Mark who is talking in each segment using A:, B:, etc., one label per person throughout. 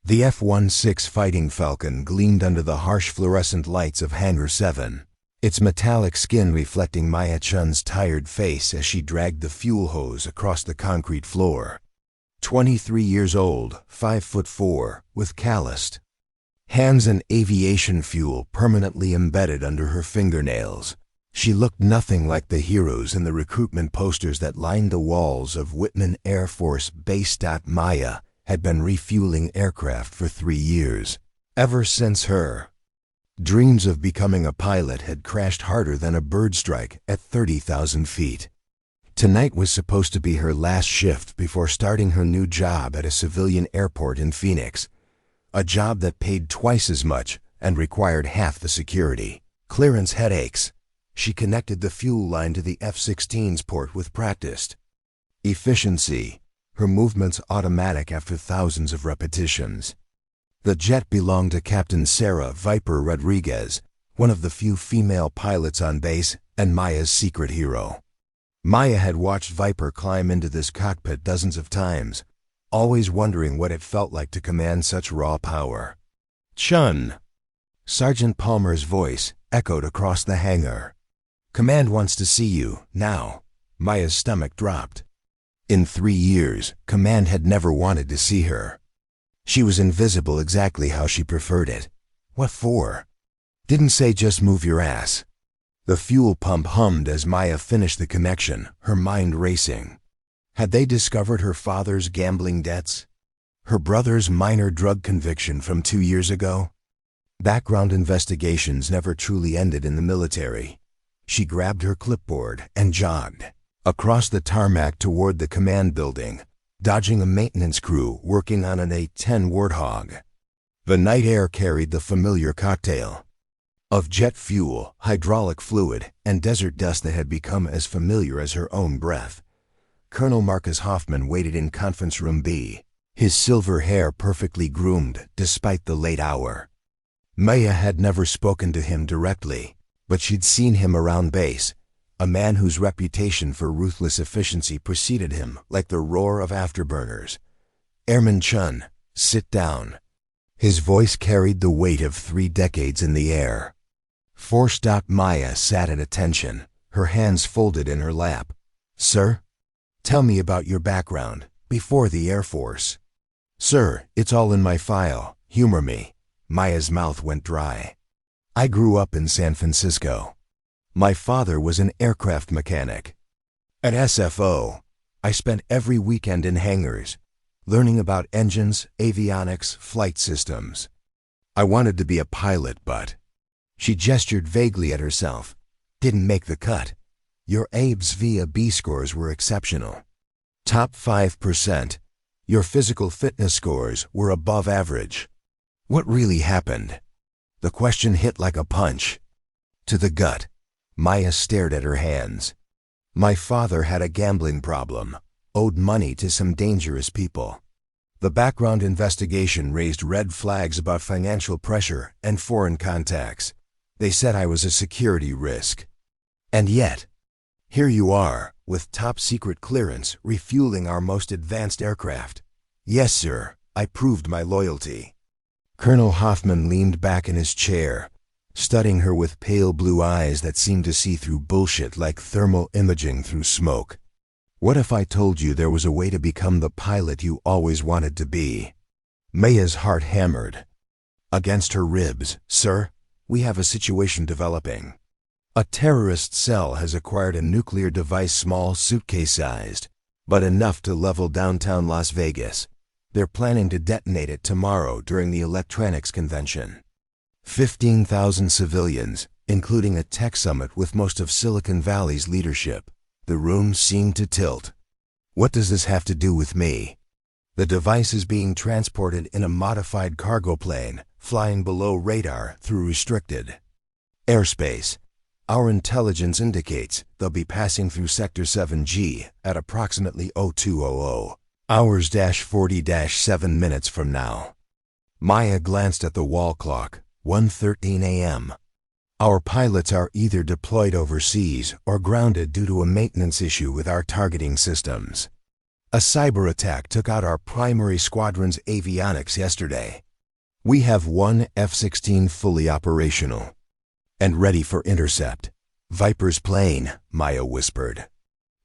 A: The F-16 Fighting Falcon gleamed under the harsh fluorescent lights of Hangar 7, its metallic skin reflecting Maya Chen's tired face as she dragged the fuel hose across the concrete floor. 23 years old, 5'4", with calloused hands and aviation fuel permanently embedded under her fingernails. She looked nothing like the heroes in the recruitment posters that lined the walls of Whitman Air Force Base. Maya had been refueling aircraft for 3 years. Ever since her dreams of becoming a pilot had crashed harder than a bird strike at 30,000 feet. Tonight was supposed to be her last shift before starting her new job at a civilian airport in Phoenix, a job that paid twice as much and required half the security. Clearance headaches. She connected the fuel line to the F-16's port with practiced efficiency, her movements automatic after thousands of repetitions. The jet belonged to Captain Sarah Viper Rodriguez, one of the few female pilots on base and Maya's secret hero. Maya had watched Viper climb into this cockpit dozens of times, always wondering what it felt like to command such raw power. "Chen!" Sergeant Palmer's voice echoed across the hangar. "Command wants to see you, now." Maya's stomach dropped. In 3 years, Command had never wanted to see her. She was invisible exactly how she preferred it. What for? Didn't say just move your ass. The fuel pump hummed as Maya finished the connection, her mind racing. Had they discovered her father's gambling debts? Her brother's minor drug conviction from 2 years ago? Background investigations never truly ended in the military. She grabbed her clipboard and jogged across the tarmac toward the command building, dodging a maintenance crew working on an A-10 Warthog. The night air carried the familiar cocktail of jet fuel, hydraulic fluid, and desert dust that had become as familiar as her own breath. Colonel Marcus Hoffman waited in Conference Room B, his silver hair perfectly groomed despite the late hour. Maya had never spoken to him directly, but she'd seen him around base, a man whose reputation for ruthless efficiency preceded him like the roar of afterburners. "Airman Chen, sit down." His voice carried the weight of 3 decades in the air. Forced Maya sat at attention, her hands folded in her lap. "Sir? Tell me about your background, before the Air Force." "Sir, it's all in my file. Humor me." Maya's mouth went dry. "I grew up in San Francisco. My father was an aircraft mechanic. At SFO, I spent every weekend in hangars, learning about engines, avionics, flight systems. I wanted to be a pilot, but..." She gestured vaguely at herself. "Didn't make the cut. Your ABES via B scores were exceptional. Top 5%. Your physical fitness scores were above average. What really happened?" The question hit like a punch to the gut. Maya stared at her hands. "My father had a gambling problem, owed money to some dangerous people. The background investigation raised red flags about financial pressure and foreign contacts. They said I was a security risk. And yet, here you are, with top-secret clearance, refueling our most advanced aircraft." "Yes, sir, I proved my loyalty." Colonel Hoffman leaned back in his chair, studying her with pale blue eyes that seemed to see through bullshit like thermal imaging through smoke. "What if I told you there was a way to become the pilot you always wanted to be?" Maya's heart hammered against her ribs. "Sir, we have a situation developing. A terrorist cell has acquired a nuclear device small suitcase-sized, but enough to level downtown Las Vegas. They're planning to detonate it tomorrow during the electronics convention. 15,000 civilians, including a tech summit with most of Silicon Valley's leadership." The room seemed to tilt. "What does this have to do with me?" "The device is being transported in a modified cargo plane, flying below radar through restricted airspace. Our intelligence indicates they'll be passing through Sector 7G at approximately 0200 hours 40-7 minutes from now." Maya glanced at the wall clock. 1:13 a.m. "Our pilots are either deployed overseas or grounded due to a maintenance issue with our targeting systems." A cyber attack took out our primary squadron's avionics yesterday. We have one F-16 fully operational and ready for intercept. Viper's plane, Maya whispered.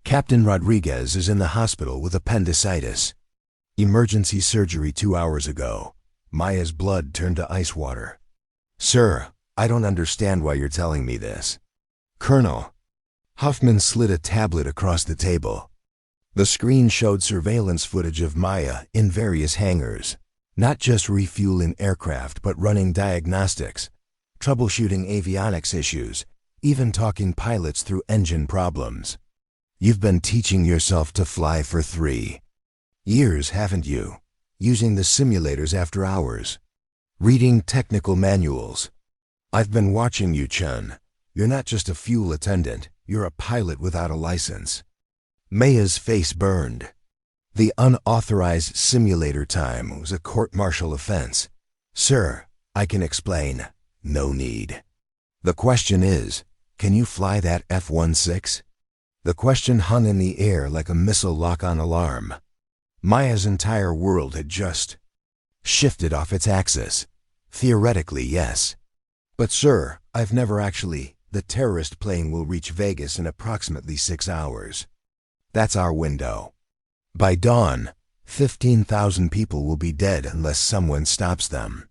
A: Captain Rodriguez is in the hospital with appendicitis. Emergency surgery 2 hours ago. Maya's blood turned to ice water. Sir, I don't understand why you're telling me this. Colonel. Hoffman slid a tablet across the table. The screen showed surveillance footage of Maya in various hangars, not just refueling aircraft but running diagnostics, troubleshooting avionics issues, even talking pilots through engine problems. You've been teaching yourself to fly for 3 years, haven't you? Using the simulators after hours. Reading technical manuals. I've been watching you, Chen. You're not just a fuel attendant, you're a pilot without a license. Maya's face burned. The unauthorized simulator time was a court-martial offense. Sir, I can explain. No need. The question is, can you fly that F-16? The question hung in the air like a missile lock-on alarm. Maya's entire world had just shifted off its axis. Theoretically, yes. But sir, I've never actually. The terrorist plane will reach Vegas in approximately 6 hours. That's our window. By dawn, 15,000 people will be dead unless someone stops them.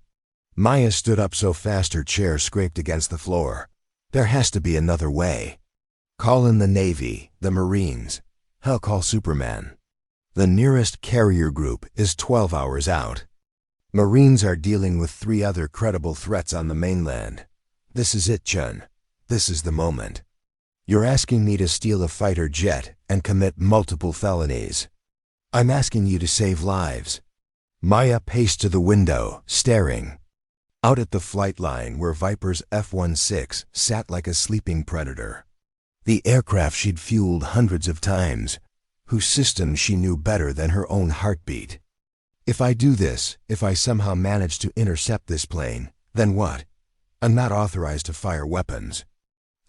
A: Maya stood up so fast her chair scraped against the floor. There has to be another way. Call in the Navy, the Marines. Hell, call Superman. The nearest carrier group is 12 hours out. Marines are dealing with 3 other credible threats on the mainland. This is it, Chen. This is the moment. You're asking me to steal a fighter jet and commit multiple felonies. I'm asking you to save lives. Maya paced to the window, staring. Out at the flight line where Viper's F-16 sat like a sleeping predator. The aircraft she'd fueled hundreds of times, whose systems she knew better than her own heartbeat. If I do this, if I somehow manage to intercept this plane, then what? I'm not authorized to fire weapons.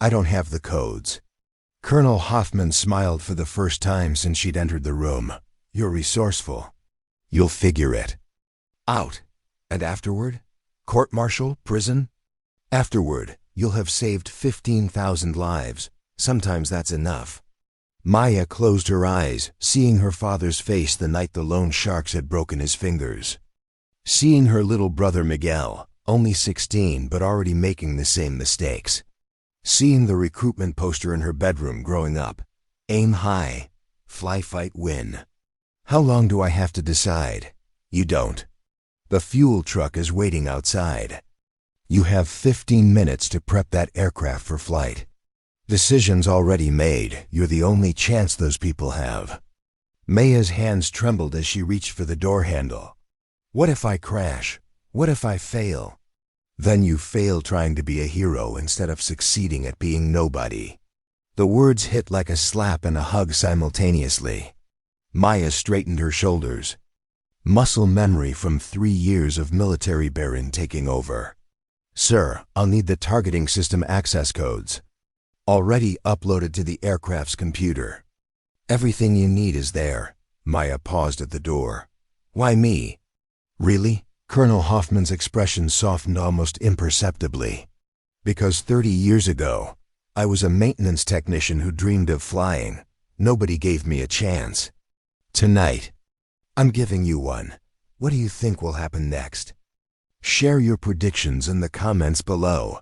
A: I don't have the codes. Colonel Hoffman smiled for the first time since she'd entered the room. You're resourceful. You'll figure it out. And afterward? Court-martial? Prison? Afterward, you'll have saved 15,000 lives. Sometimes that's enough. Maya closed her eyes, seeing her father's face the night the loan sharks had broken his fingers. Seeing her little brother Miguel, only 16 but already making the same mistakes. Seeing the recruitment poster in her bedroom growing up. Aim high. Fly, fight, win. How long do I have to decide? You don't. The fuel truck is waiting outside. You have 15 minutes to prep that aircraft for flight. Decisions already made. You're the only chance those people have. Maya's hands trembled as she reached for the door handle. What if I crash? What if I fail? Then you fail trying to be a hero instead of succeeding at being nobody. The words hit like a slap and a hug simultaneously. Maya straightened her shoulders. Muscle memory from 3 years of military baron taking over. Sir, I'll need the targeting system access codes. Already uploaded to the aircraft's computer. Everything you need is there. Maya paused at the door. Why me? Really? Colonel Hoffman's expression softened almost imperceptibly. Because 30 years ago, I was a maintenance technician who dreamed of flying. Nobody gave me a chance. Tonight, I'm giving you one. What do you think will happen next? Share your predictions in the comments below.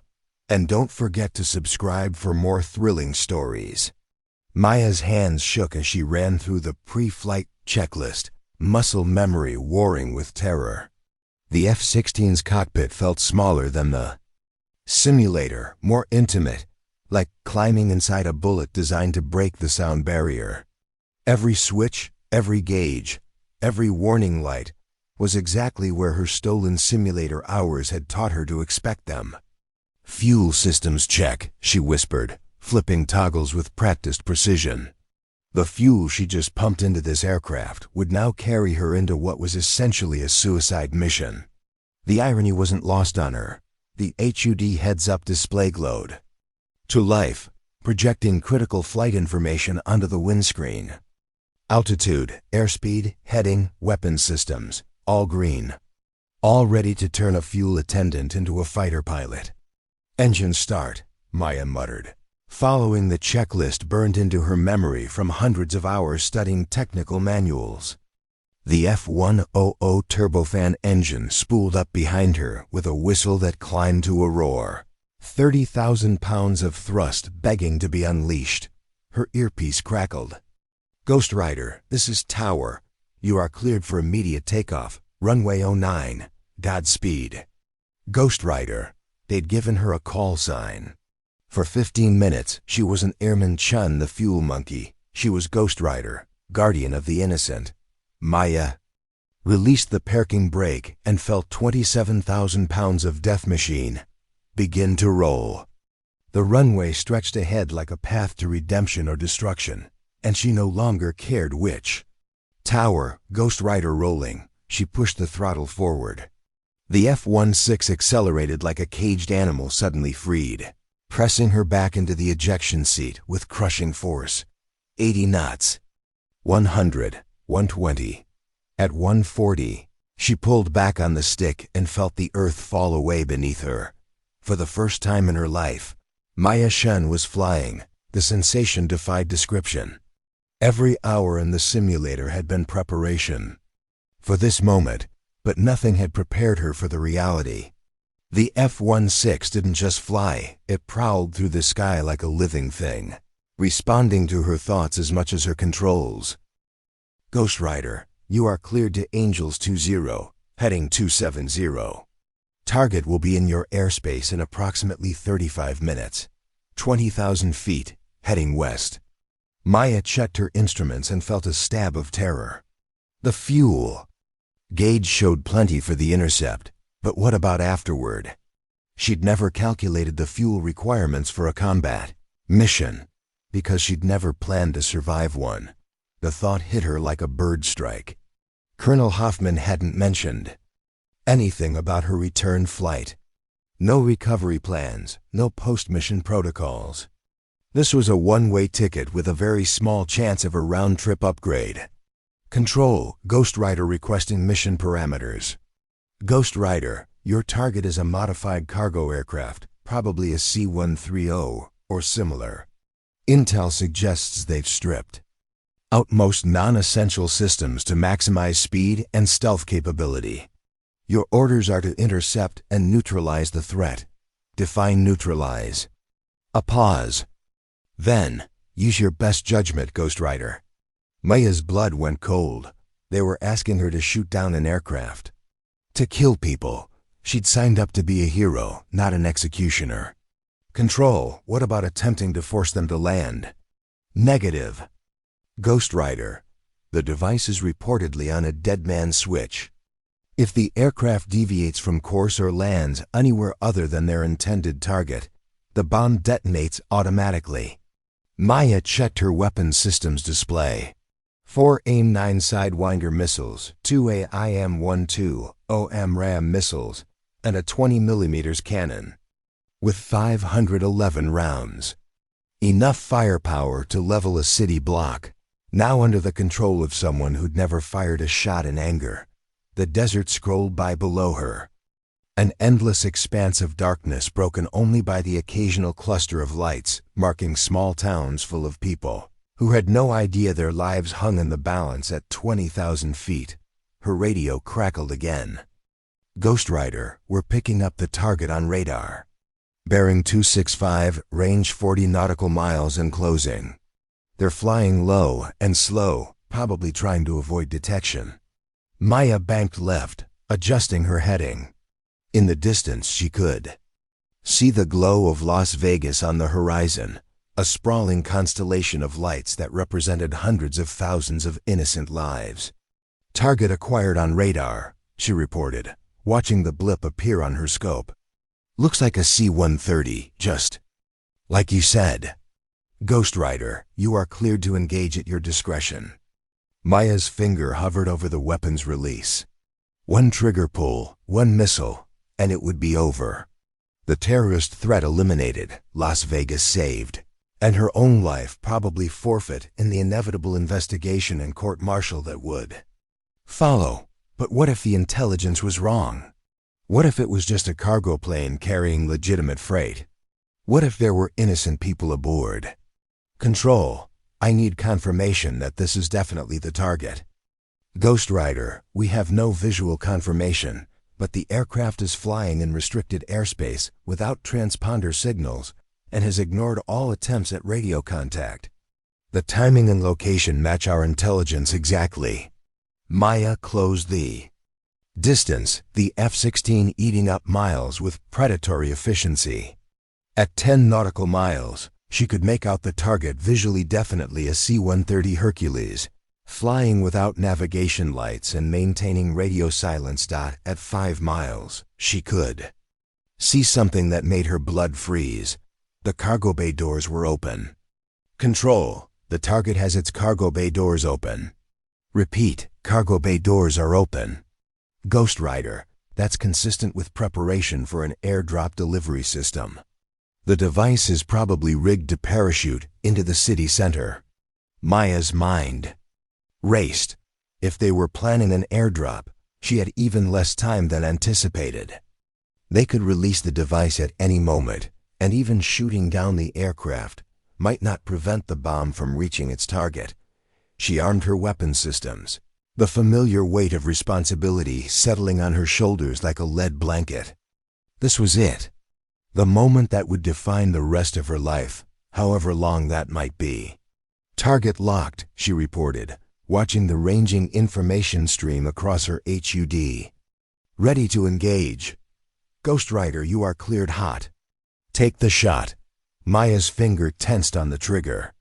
A: And don't forget to subscribe for more thrilling stories. Maya's hands shook as she ran through the pre-flight checklist, muscle memory warring with terror. The F-16's cockpit felt smaller than the simulator, more intimate, like climbing inside a bullet designed to break the sound barrier. Every switch, every gauge, every warning light was exactly where her stolen simulator hours had taught her to expect them. Fuel systems check, she whispered, flipping toggles with practiced precision. The fuel she just pumped into this aircraft would now carry her into what was essentially a suicide mission. The irony wasn't lost on her. The HUD heads-up display glowed to life, projecting critical flight information onto the windscreen. Altitude, airspeed, heading, weapon systems, all green. All ready to turn a fuel attendant into a fighter pilot. Engine start, Maya muttered, following the checklist burned into her memory from hundreds of hours studying technical manuals. The F-100 turbofan engine spooled up behind her with a whistle that climbed to a roar. 30,000 pounds of thrust begging to be unleashed. Her earpiece crackled. Ghost Rider, this is Tower. You are cleared for immediate takeoff. Runway 09. Godspeed. Ghost Rider. They'd given her a call sign. For 15 minutes, she was an Airman Chen, the fuel monkey. She was Ghost Rider, guardian of the innocent. Maya released the parking brake and felt 27,000 pounds of death machine begin to roll. The runway stretched ahead like a path to redemption or destruction, and she no longer cared which. Tower, Ghost Rider rolling, she pushed the throttle forward. The F-16 accelerated like a caged animal suddenly freed, pressing her back into the ejection seat with crushing force. 80 knots. 100. 120. At 140, she pulled back on the stick and felt the earth fall away beneath her. For the first time in her life, Maya Chen was flying. The sensation defied description. Every hour in the simulator had been preparation for this moment, but nothing had prepared her for the reality. The F-16 didn't just fly, it prowled through the sky like a living thing, responding to her thoughts as much as her controls. Ghost Rider, you are cleared to Angels 20, heading 270. Target will be in your airspace in approximately 35 minutes. 20,000 feet, heading west. Maya checked her instruments and felt a stab of terror. The fuel gauge showed plenty for the intercept, but what about afterward? She'd never calculated the fuel requirements for a combat mission, because she'd never planned to survive one. The thought hit her like a bird strike. Colonel Hoffman hadn't mentioned anything about her return flight. No recovery plans, no post-mission protocols. This was a one-way ticket with a very small chance of a round-trip upgrade. Control, Ghost Rider requesting mission parameters. Ghost Rider, your target is a modified cargo aircraft, probably a C-130 or similar. Intel suggests they've stripped out most non-essential systems to maximize speed and stealth capability. Your orders are to intercept and neutralize the threat. Define neutralize. A pause. Then, use your best judgment, Ghost Rider. Maya's blood went cold. They were asking her to shoot down an aircraft. To kill people. She'd signed up to be a hero, not an executioner. Control, what about attempting to force them to land? Negative. Ghost Rider, the device is reportedly on a dead man switch. If the aircraft deviates from course or lands anywhere other than their intended target, the bomb detonates automatically. Maya checked her weapon systems display. 4 AIM-9 Sidewinder missiles, 2 AIM-12 OM-RAM missiles, and a 20mm cannon, with 511 rounds. Enough firepower to level a city block, now under the control of someone who'd never fired a shot in anger. The desert scrolled by below her. An endless expanse of darkness broken only by the occasional cluster of lights, marking small towns full of people who had no idea their lives hung in the balance at 20,000 feet. Her radio crackled again. Ghost Rider, we're picking up the target on radar. Bearing 265, range 40 nautical miles and closing. They're flying low and slow, probably trying to avoid detection. Maya banked left, adjusting her heading. In the distance she could see the glow of Las Vegas on the horizon, a sprawling constellation of lights that represented hundreds of thousands of innocent lives. Target acquired on radar, she reported, watching the blip appear on her scope. Looks like a C-130, just like you said. Ghost Rider, you are cleared to engage at your discretion. Maya's finger hovered over the weapon's release. One trigger pull, one missile, and it would be over. The terrorist threat eliminated, Las Vegas saved. and her own life probably forfeit in the inevitable investigation and court-martial that would follow. But what if the intelligence was wrong? What if it was just a cargo plane carrying legitimate freight? What if there were innocent people aboard? Control, I need confirmation that this is definitely the target. Ghost Rider, we have no visual confirmation, but the aircraft is flying in restricted airspace without transponder signals and has ignored all attempts at radio contact. The timing and location match our intelligence exactly. Maya closed the distance, the F-16 eating up miles with predatory efficiency. At 10 nautical miles, she could make out the target visually definitely a C-130 Hercules, flying without navigation lights and maintaining radio silence. At 5 miles, she could see something that made her blood freeze. The cargo bay doors were open. Control, the target has its cargo bay doors open. Repeat, cargo bay doors are open. Ghost Rider, that's consistent with preparation for an airdrop delivery system. The device is probably rigged to parachute into the city center. Maya's mind raced. If they were planning an airdrop, she had even less time than anticipated. They could release the device at any moment, and even shooting down the aircraft might not prevent the bomb from reaching its target. She armed her weapon systems, the familiar weight of responsibility settling on her shoulders like a lead blanket. This was it. The moment that would define the rest of her life, however long that might be. Target locked, she reported, watching the ranging information stream across her HUD. Ready to engage. Ghost Rider, you are cleared hot. Take the shot. Maya's finger tensed on the trigger.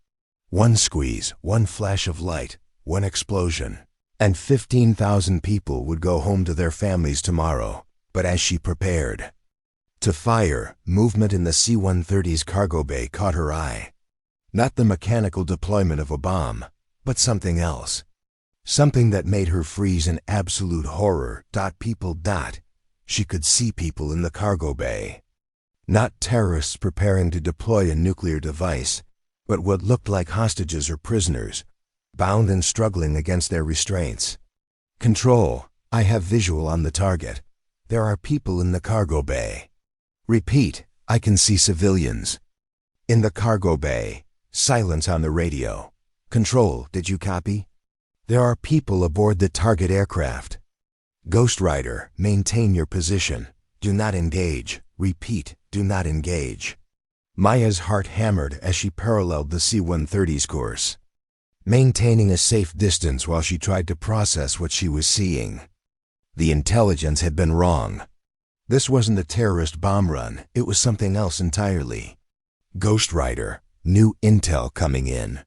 A: One squeeze, one flash of light, one explosion, and 15,000 people would go home to their families tomorrow. But as she prepared to fire, movement in the C-130's cargo bay caught her eye. Not the mechanical deployment of a bomb, but something else. Something that made her freeze in absolute horror. People. She could see people in the cargo bay. Not terrorists preparing to deploy a nuclear device, but what looked like hostages or prisoners, bound and struggling against their restraints. Control, I have visual on the target. There are people in the cargo bay. Repeat, I can see civilians. In the cargo bay, silence on the radio. Control, did you copy? There are people aboard the target aircraft. Ghost Rider, maintain your position. Do not engage. Repeat, do not engage. Maya's heart hammered as she paralleled the C-130's course, maintaining a safe distance while she tried to process what she was seeing. The intelligence had been wrong. This wasn't a terrorist bomb run, it was something else entirely. Ghost Rider, new intel coming in.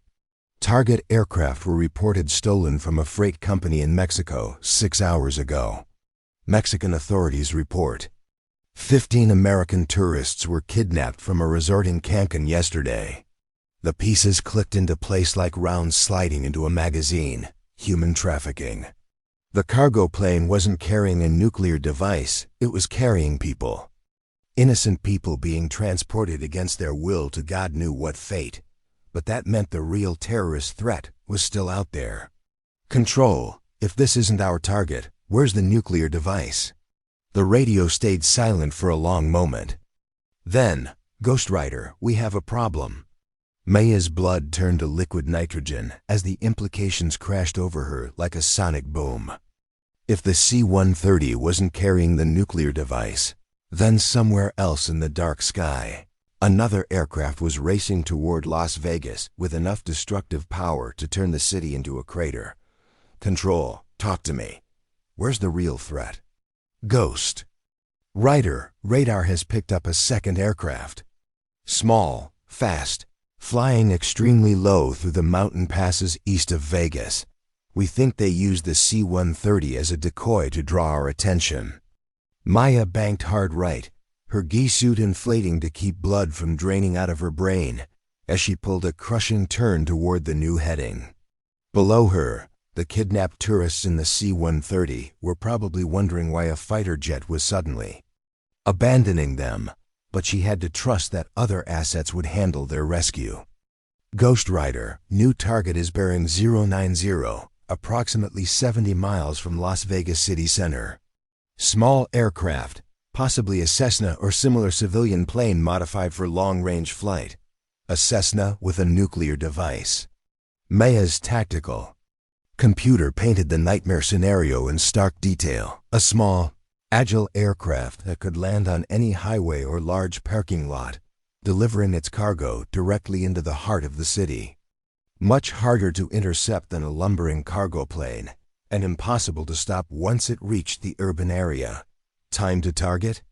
A: Target aircraft were reported stolen from a freight company in Mexico 6 hours ago. Mexican authorities report 15 American tourists were kidnapped from a resort in Cancun yesterday. The pieces clicked into place like rounds sliding into a magazine. Human trafficking. The cargo plane wasn't carrying a nuclear device, it was carrying people. Innocent people being transported against their will to God knew what fate. But that meant the real terrorist threat was still out there. Control, if this isn't our target, where's the nuclear device? The radio stayed silent for a long moment. Then, Ghost Rider, we have a problem. Maya's blood turned to liquid nitrogen as the implications crashed over her like a sonic boom. If the C-130 wasn't carrying the nuclear device, then somewhere else in the dark sky, another aircraft was racing toward Las Vegas with enough destructive power to turn the city into a crater. Control, talk to me. Where's the real threat? Ghost Rider, radar has picked up a second aircraft. Small, fast, flying extremely low through the mountain passes east of Vegas. We think they used the C-130 as a decoy to draw our attention. Maya banked hard right, her gi suit inflating to keep blood from draining out of her brain as she pulled a crushing turn toward the new heading. Below her, the kidnapped tourists in the C-130 were probably wondering why a fighter jet was suddenly abandoning them, but she had to trust that other assets would handle their rescue. Ghost Rider, new target is bearing 090, approximately 70 miles from Las Vegas city center. Small aircraft, possibly a Cessna or similar civilian plane modified for long-range flight. A Cessna with a nuclear device. Maya's tactical. Computer painted the nightmare scenario in stark detail. A small, agile aircraft that could land on any highway or large parking lot, delivering its cargo directly into the heart of the city. Much harder to intercept than a lumbering cargo plane, and impossible to stop once it reached the urban area. Time to target?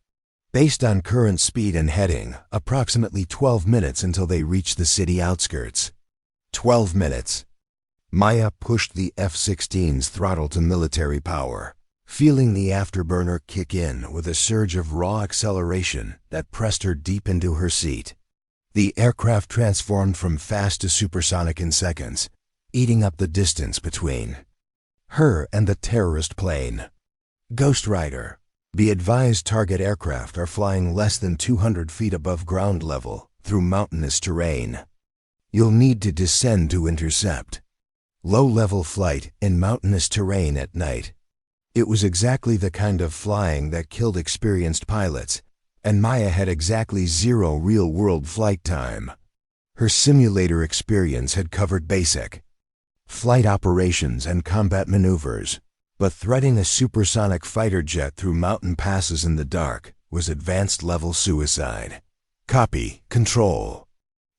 A: Based on current speed and heading, approximately 12 minutes until they reach the city outskirts. 12 minutes. Maya pushed the F-16's throttle to military power, feeling the afterburner kick in with a surge of raw acceleration that pressed her deep into her seat. The aircraft transformed from fast to supersonic in seconds, eating up the distance between her and the terrorist plane. Ghost Rider. Be advised, target aircraft are flying less than 200 feet above ground level through mountainous terrain. You'll need to descend to intercept. Low-level flight in mountainous terrain at night. It was exactly the kind of flying that killed experienced pilots, and Maya had exactly 0 real-world flight time. Her simulator experience had covered basic flight operations and combat maneuvers, but threading a supersonic fighter jet through mountain passes in the dark was advanced-level suicide. Copy, control.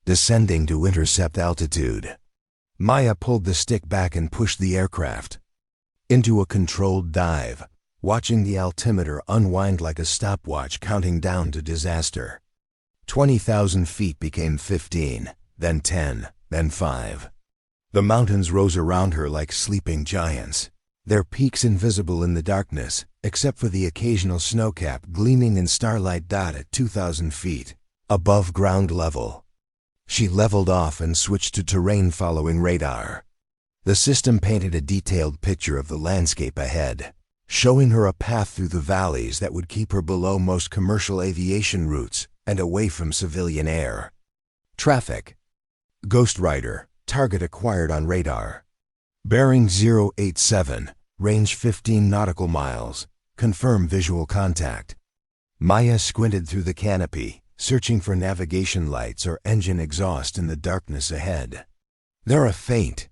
A: Descending to intercept altitude. Maya pulled the stick back and pushed the aircraft into a controlled dive, watching the altimeter unwind like a stopwatch counting down to disaster. 20,000 feet became 15, then 10, then 5. The mountains rose around her like sleeping giants, their peaks invisible in the darkness, except for the occasional snowcap gleaming in starlight dot at 2,000 feet, above ground level. She leveled off and switched to terrain-following radar. The system painted a detailed picture of the landscape ahead, showing her a path through the valleys that would keep her below most commercial aviation routes and away from civilian air. Traffic. Ghost Rider, target acquired on radar. Bearing 087, range 15 nautical miles, confirm visual contact. Maya squinted through the canopy, searching for navigation lights or engine exhaust in the darkness ahead. There a faint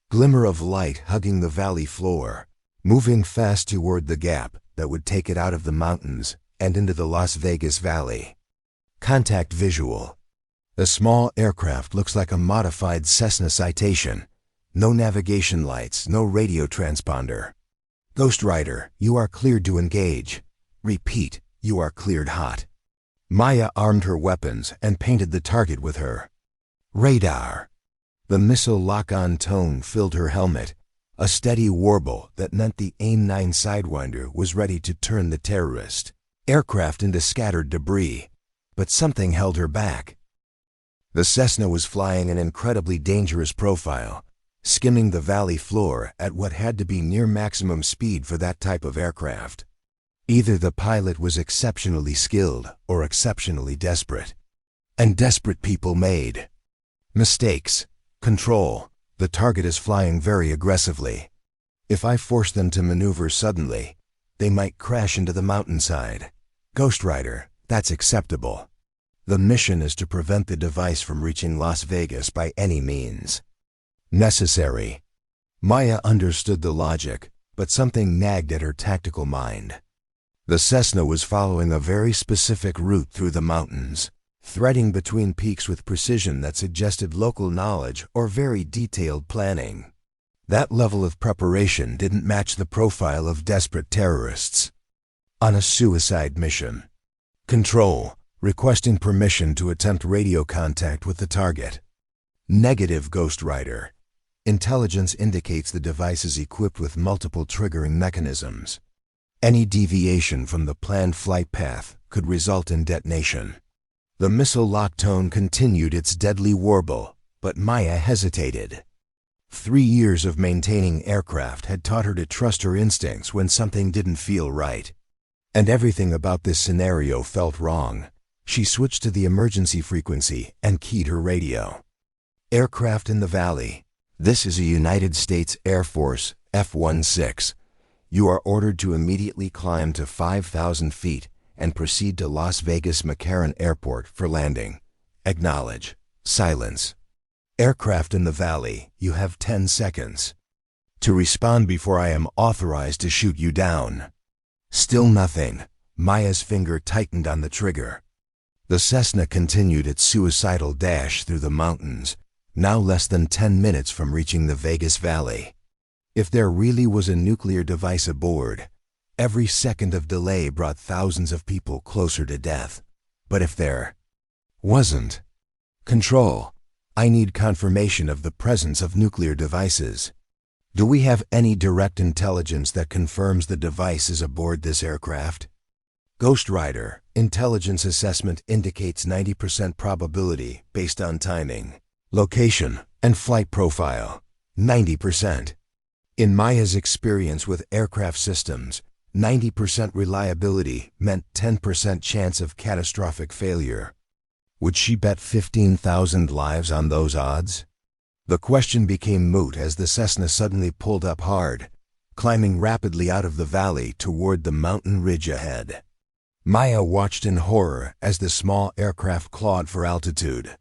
A: glimmer of light hugging the valley floor, moving fast toward the gap that would take it out of the mountains and into the Las Vegas Valley. Contact visual. The small aircraft looks like a modified Cessna Citation. No navigation lights, no radio transponder. Ghost Rider, you are cleared to engage. Repeat, you are cleared hot. Maya armed her weapons and painted the target with her radar. The missile lock-on tone filled her helmet, a steady warble that meant the AIM-9 Sidewinder was ready to turn the terrorist aircraft into scattered debris, but something held her back. The Cessna was flying an incredibly dangerous profile, skimming the valley floor at what had to be near maximum speed for that type of aircraft. Either the pilot was exceptionally skilled or exceptionally desperate. And desperate people made mistakes. Control. The target is flying very aggressively. If I force them to maneuver suddenly, they might crash into the mountainside. Ghost Rider, that's acceptable. The mission is to prevent the device from reaching Las Vegas by any means necessary. Maya understood the logic, but something nagged at her tactical mind. The Cessna was following a very specific route through the mountains, threading between peaks with precision that suggested local knowledge or very detailed planning. That level of preparation didn't match the profile of desperate terrorists on a suicide mission. Control. Requesting permission to attempt radio contact with the target. Negative, Ghost Rider. Intelligence indicates the device is equipped with multiple triggering mechanisms. Any deviation from the planned flight path could result in detonation. The missile lock tone continued its deadly warble, but Maya hesitated. 3 years of maintaining aircraft had taught her to trust her instincts when something didn't feel right. And everything about this scenario felt wrong. She switched to the emergency frequency and keyed her radio. Aircraft in the valley. This is a United States Air Force F-16. You are ordered to immediately climb to 5,000 feet and proceed to Las Vegas McCarran Airport for landing. Acknowledge. Silence. Aircraft in the valley, you have 10 seconds to respond before I am authorized to shoot you down. Still nothing. Maya's finger tightened on the trigger. The Cessna continued its suicidal dash through the mountains, now less than 10 minutes from reaching the Vegas Valley. If there really was a nuclear device aboard, every second of delay brought thousands of people closer to death. But if there wasn't, Control, I need confirmation of the presence of nuclear devices. Do we have any direct intelligence that confirms the device is aboard this aircraft? Ghost Rider, intelligence assessment indicates 90% probability based on timing, location, and flight profile. 90%. In Maya's experience with aircraft systems, 90% reliability meant 10% chance of catastrophic failure. Would she bet 15,000 lives on those odds? The question became moot as the Cessna suddenly pulled up hard, climbing rapidly out of the valley toward the mountain ridge ahead. Maya watched in horror as the small aircraft clawed for altitude.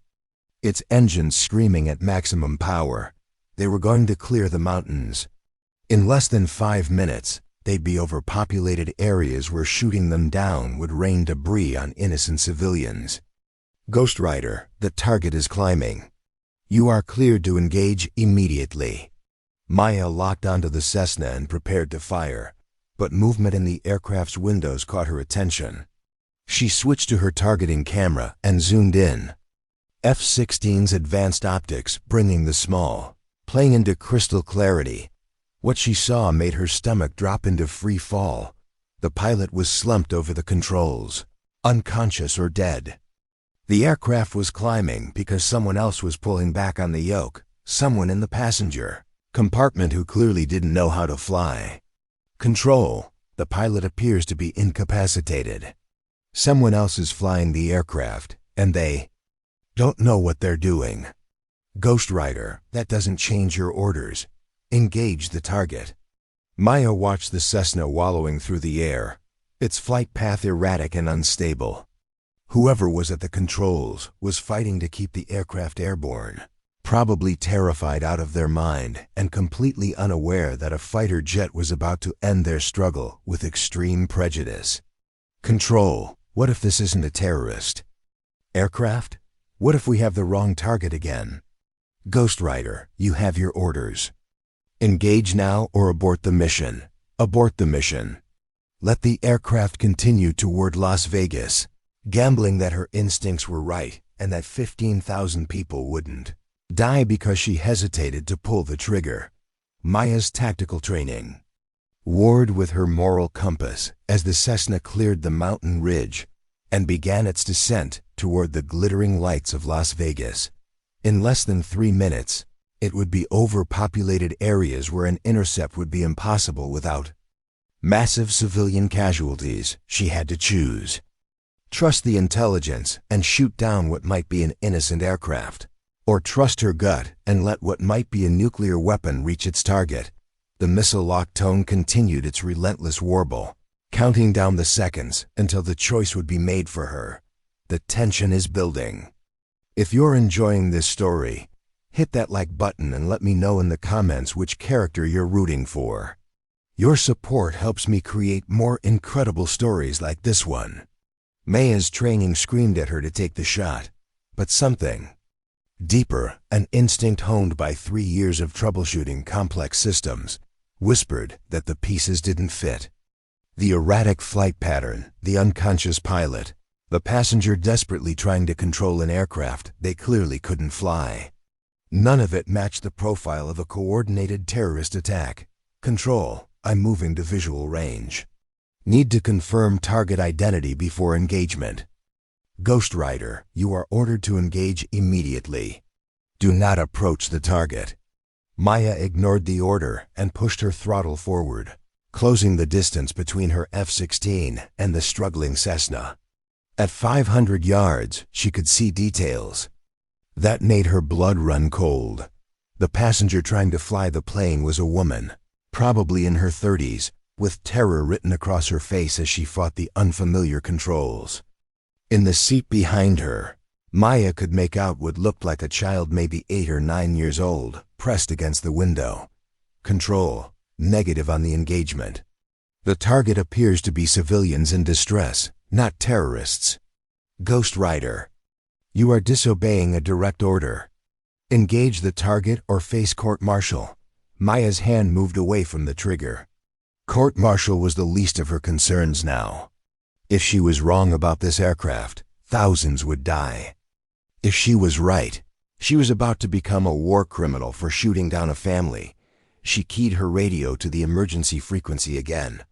A: Its engines screaming at maximum power. They were going to clear the mountains. In less than 5 minutes, they'd be over populated areas where shooting them down would rain debris on innocent civilians. Ghost Rider, the target is climbing. You are cleared to engage immediately. Maya locked onto the Cessna and prepared to fire, but movement in the aircraft's windows caught her attention. She switched to her targeting camera and zoomed in. F-16's advanced optics bringing the small plane into crystal clarity. What she saw made her stomach drop into free fall. The pilot was slumped over the controls, unconscious or dead. The aircraft was climbing because someone else was pulling back on the yoke, someone in the passenger compartment who clearly didn't know how to fly. Control, the pilot appears to be incapacitated. Someone else is flying the aircraft, and they don't know what they're doing. Ghost Rider, that doesn't change your orders. Engage the target. Maya watched the Cessna wallowing through the air, its flight path erratic and unstable. Whoever was at the controls was fighting to keep the aircraft airborne, probably terrified out of their mind and completely unaware that a fighter jet was about to end their struggle with extreme prejudice. Control, what if this isn't a terrorist? Aircraft, what if we have the wrong target again? Ghost Rider, you have your orders. Engage now or abort the mission. Abort the mission. Let the aircraft continue toward Las Vegas, gambling that her instincts were right and that 15,000 people wouldn't die because she hesitated to pull the trigger. Maya's tactical training warred with her moral compass as the Cessna cleared the mountain ridge and began its descent toward the glittering lights of Las Vegas. In less than 3 minutes, it would be over populated areas where an intercept would be impossible without massive civilian casualties. She had to choose. Trust the intelligence and shoot down what might be an innocent aircraft, or trust her gut and let what might be a nuclear weapon reach its target. The missile-locked tone continued its relentless warble, counting down the seconds until the choice would be made for her. The tension is building. If you're enjoying this story, hit that like button and let me know in the comments which character you're rooting for. Your support helps me create more incredible stories like this one. Maya's training screamed at her to take the shot, but something deeper, an instinct honed by 3 years of troubleshooting complex systems, whispered that the pieces didn't fit. The erratic flight pattern, the unconscious pilot, the passenger desperately trying to control an aircraft they clearly couldn't fly. None of it matched the profile of a coordinated terrorist attack. Control, I'm moving to visual range. Need to confirm target identity before engagement. Ghost Rider, you are ordered to engage immediately. Do not approach the target. Maya ignored the order and pushed her throttle forward, closing the distance between her F-16 and the struggling Cessna. At 500 yards, she could see details. That made her blood run cold. The passenger trying to fly the plane was a woman, probably in her 30s, with terror written across her face as she fought the unfamiliar controls. In the seat behind her, Maya could make out what looked like a child maybe 8 or 9 years old, pressed against the window. Control, negative on the engagement. The target appears to be civilians in distress, not terrorists. Ghost Rider. You are disobeying a direct order. Engage the target or face court-martial. Maya's hand moved away from the trigger. Court-martial was the least of her concerns now. If she was wrong about this aircraft, thousands would die. If she was right, she was about to become a war criminal for shooting down a family. She keyed her radio to the emergency frequency again.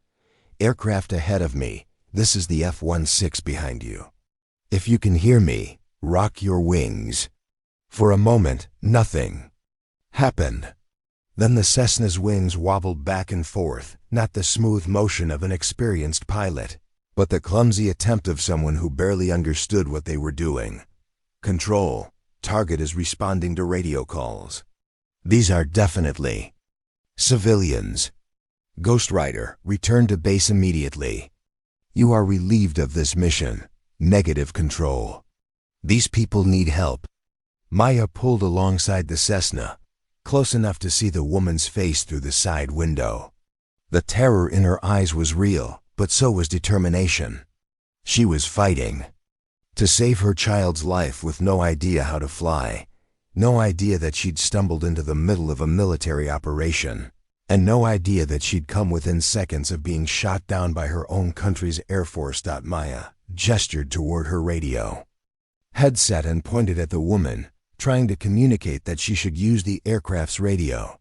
A: Aircraft ahead of me, this is the F-16 behind you. If you can hear me, rock your wings. For a moment, nothing happened. Then the Cessna's wings wobbled back and forth, not the smooth motion of an experienced pilot, but the clumsy attempt of someone who barely understood what they were doing. Control, target is responding to radio calls. These are definitely civilians. Ghost Rider, return to base immediately. You are relieved of this mission. Negative control. These people need help. Maya pulled alongside the Cessna, close enough to see the woman's face through the side window. The terror in her eyes was real, but so was determination. She was fighting to save her child's life with no idea how to fly, no idea that she'd stumbled into the middle of a military operation, and no idea that she'd come within seconds of being shot down by her own country's Air Force. Maya gestured toward her radio headset and pointed at the woman, trying to communicate that she should use the aircraft's radio.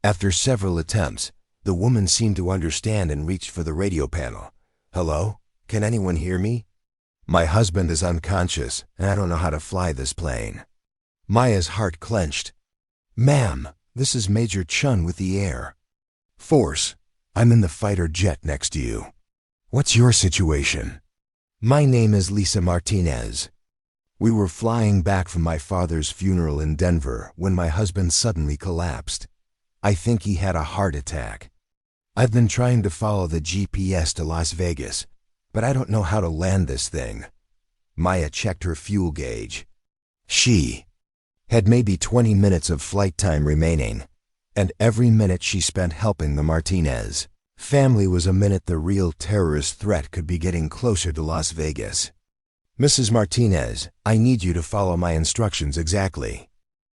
A: After several attempts, the woman seemed to understand and reached for the radio panel. Hello? Can anyone hear me? My husband is unconscious, and I don't know how to fly this plane. Maya's heart clenched. Ma'am, this is Major Chen with the Air Force. I'm in the fighter jet next to you. What's your situation? My name is Lisa Martinez. We were flying back from my father's funeral in Denver when my husband suddenly collapsed. I think he had a heart attack. I've been trying to follow the GPS to Las Vegas, but I don't know how to land this thing. Maya checked her fuel gauge. She had maybe 20 minutes of flight time remaining, and every minute she spent helping the Martinez family was a minute the real terrorist threat could be getting closer to Las Vegas. Mrs. Martinez, I need you to follow my instructions exactly.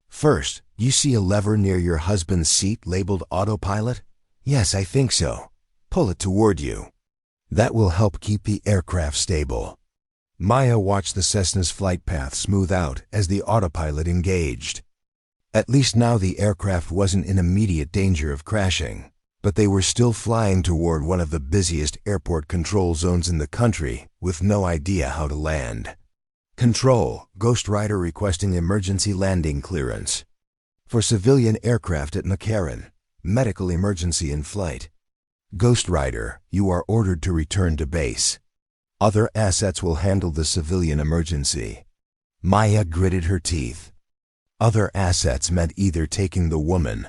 A: First, you see a lever near your husband's seat labeled autopilot? Yes, I think so. Pull it toward you. That will help keep the aircraft stable. Maya watched the Cessna's flight path smooth out as the autopilot engaged. At least now the aircraft wasn't in immediate danger of crashing, but they were still flying toward one of the busiest airport control zones in the country with no idea how to land. Control, Ghost Rider requesting emergency landing clearance. For civilian aircraft at McCarran, medical emergency in flight. Ghost Rider, you are ordered to return to base. Other assets will handle the civilian emergency. Maya gritted her teeth. Other assets meant either taking the woman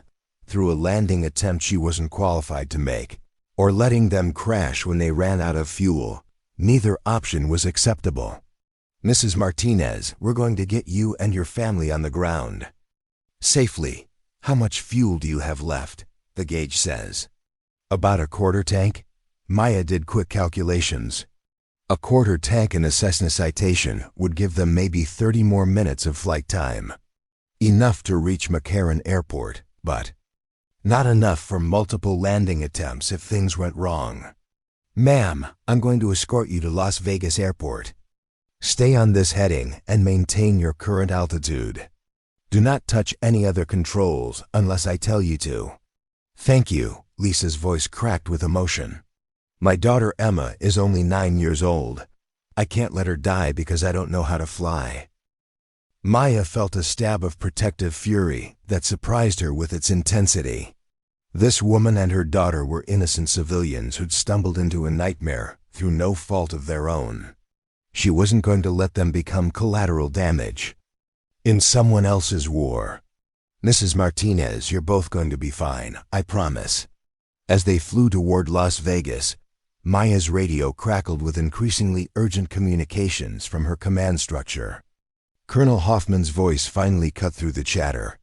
A: through a landing attempt she wasn't qualified to make, or letting them crash when they ran out of fuel. Neither option was acceptable. Mrs. Martinez, we're going to get you and your family on the ground safely. How much fuel do you have left? The gauge says. About a quarter tank? Maya did quick calculations. A quarter tank in a Cessna Citation would give them maybe 30 more minutes of flight time. Enough to reach McCarran Airport, but not enough for multiple landing attempts if things went wrong. Ma'am, I'm going to escort you to Las Vegas Airport. Stay on this heading and maintain your current altitude. Do not touch any other controls unless I tell you to. Thank you, Lisa's voice cracked with emotion. My daughter Emma is only 9 years old. I can't let her die because I don't know how to fly. Maya felt a stab of protective fury that surprised her with its intensity. This woman and her daughter were innocent civilians who'd stumbled into a nightmare through no fault of their own. She wasn't going to let them become collateral damage. in someone else's war. Mrs. Martinez, you're both going to be fine, I promise. As they flew toward Las Vegas, Maya's radio crackled with increasingly urgent communications from her command structure. Colonel Hoffman's voice finally cut through the chatter.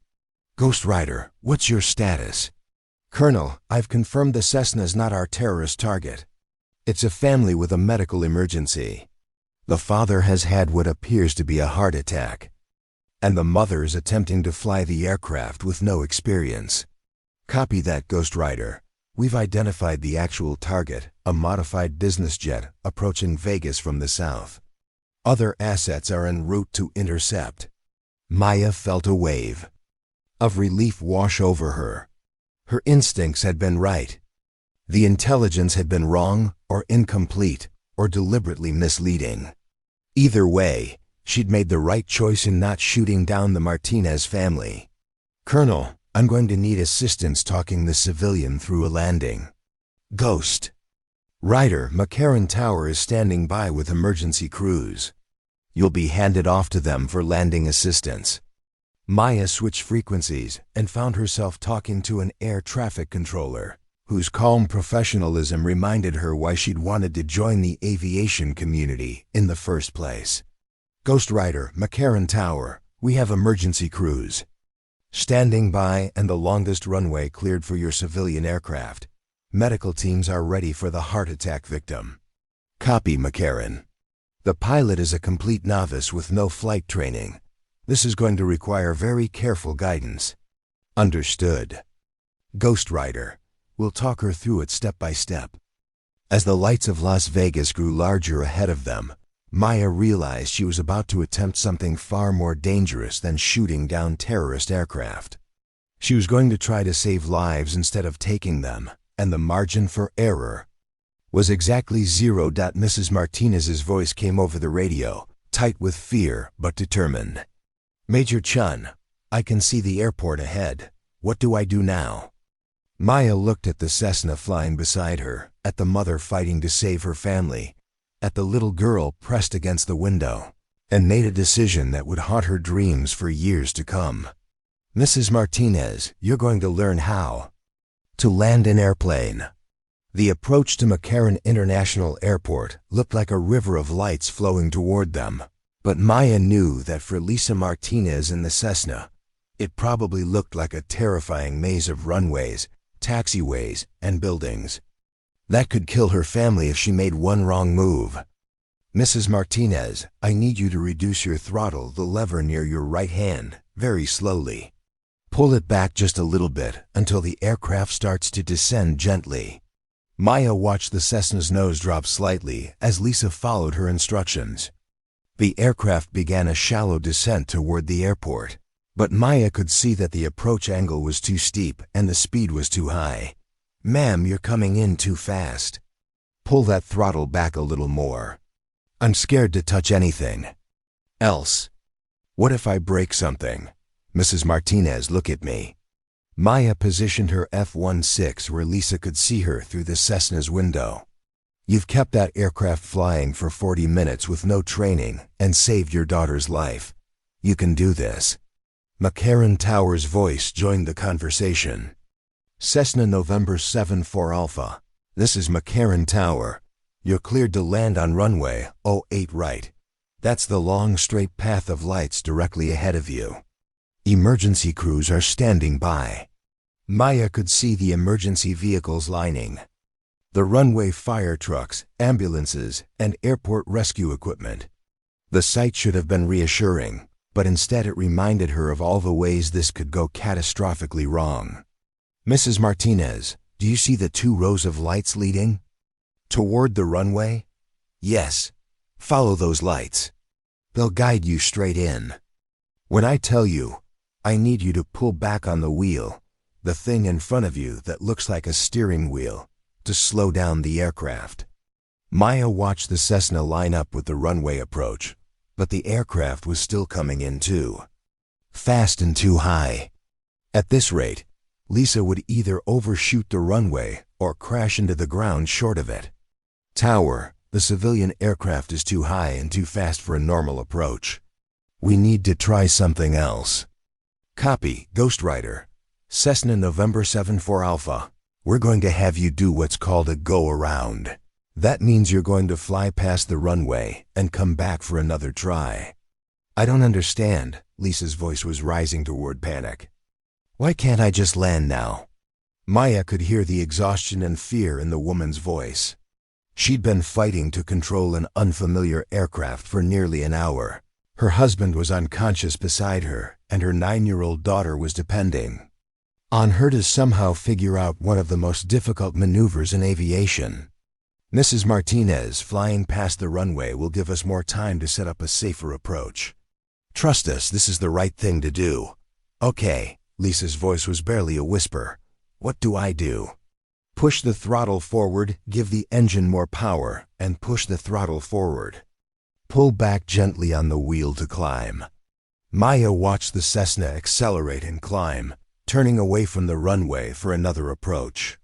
A: Ghost Rider, what's your status? Colonel, I've confirmed the Cessna's not our terrorist target. It's a family with a medical emergency. The father has had what appears to be a heart attack, and the mother is attempting to fly the aircraft with no experience. Copy that, Ghost Rider. We've identified the actual target, a modified business jet approaching Vegas from the south. Other assets are en route to intercept. Maya felt a wave of relief wash over her. Her instincts had been right. The intelligence had been wrong, or incomplete, or deliberately misleading. Either way, she'd made the right choice in not shooting down the Martinez family. Colonel, I'm going to need assistance talking the civilian through a landing. Ghost Rider, McCarran Tower is standing by with emergency crews. You'll be handed off to them for landing assistance. Maya switched frequencies and found herself talking to an air traffic controller, whose calm professionalism reminded her why she'd wanted to join the aviation community in the first place. Ghost Rider, McCarran Tower, we have emergency crews standing by and the longest runway cleared for your civilian aircraft. Medical teams are ready for the heart attack victim. Copy, McCarran. The pilot is a complete novice with no flight training. This is going to require very careful guidance. Understood. Ghost Rider, we'll talk her through it step by step. As the lights of Las Vegas grew larger ahead of them, Maya realized she was about to attempt something far more dangerous than shooting down terrorist aircraft. She was going to try to save lives instead of taking them, and the margin for error was exactly zero. Mrs. Martinez's voice came over the radio, tight with fear but determined. Major Chen, I can see the airport ahead. What do I do now? Maya looked at the Cessna flying beside her, at the mother fighting to save her family, at the little girl pressed against the window, and made a decision that would haunt her dreams for years to come. Mrs. Martinez, you're going to learn how to land an airplane. The approach to McCarran International Airport looked like a river of lights flowing toward them, but Maya knew that for Lisa Martinez in the Cessna, it probably looked like a terrifying maze of runways, taxiways, and buildings that could kill her family if she made one wrong move. Mrs. Martinez, I need you to reduce your throttle, the lever near your right hand, very slowly. Pull it back just a little bit until the aircraft starts to descend gently. Maya watched the Cessna's nose drop slightly as Lisa followed her instructions. The aircraft began a shallow descent toward the airport, but Maya could see that the approach angle was too steep and the speed was too high. Ma'am, you're coming in too fast. Pull that throttle back a little more. I'm scared to touch anything else. What if I break something? Mrs. Martinez, look at me. Maya positioned her F-16 where Lisa could see her through the Cessna's window. You've kept that aircraft flying for 40 minutes with no training and saved your daughter's life. You can do this. McCarran Tower's voice joined the conversation. Cessna November 74 Alpha. This is McCarran Tower. You're cleared to land on runway 08 right. That's the long straight path of lights directly ahead of you. Emergency crews are standing by. Maya could see the emergency vehicles lining the runway, fire trucks, ambulances, and airport rescue equipment. The sight should have been reassuring, but instead it reminded her of all the ways this could go catastrophically wrong. Mrs. Martinez, do you see the 2 rows of lights leading toward the runway? Yes. Follow those lights. They'll guide you straight in. When I tell you, I need you to pull back on the wheel, the thing in front of you that looks like a steering wheel, to slow down the aircraft. Maya watched the Cessna line up with the runway approach, but the aircraft was still coming in too fast and too high. At this rate, Lisa would either overshoot the runway or crash into the ground short of it. Tower, the civilian aircraft is too high and too fast for a normal approach. We need to try something else. Copy, Ghost Rider. Cessna November 74 Alpha. We're going to have you do what's called a go-around. That means you're going to fly past the runway and come back for another try. I don't understand. Lisa's voice was rising toward panic. Why can't I just land now? Maya could hear the exhaustion and fear in the woman's voice. She'd been fighting to control an unfamiliar aircraft for nearly an hour. Her husband was unconscious beside her, and her 9-year-old daughter was depending on her to somehow figure out one of the most difficult maneuvers in aviation. Mrs. Martinez, flying past the runway will give us more time to set up a safer approach. Trust us, this is the right thing to do. Okay, Lisa's voice was barely a whisper. What do I do? Push the throttle forward, give the engine more power, and push the throttle forward. Pull back gently on the wheel to climb. Maya watched the Cessna accelerate and climb, turning away from the runway for another approach.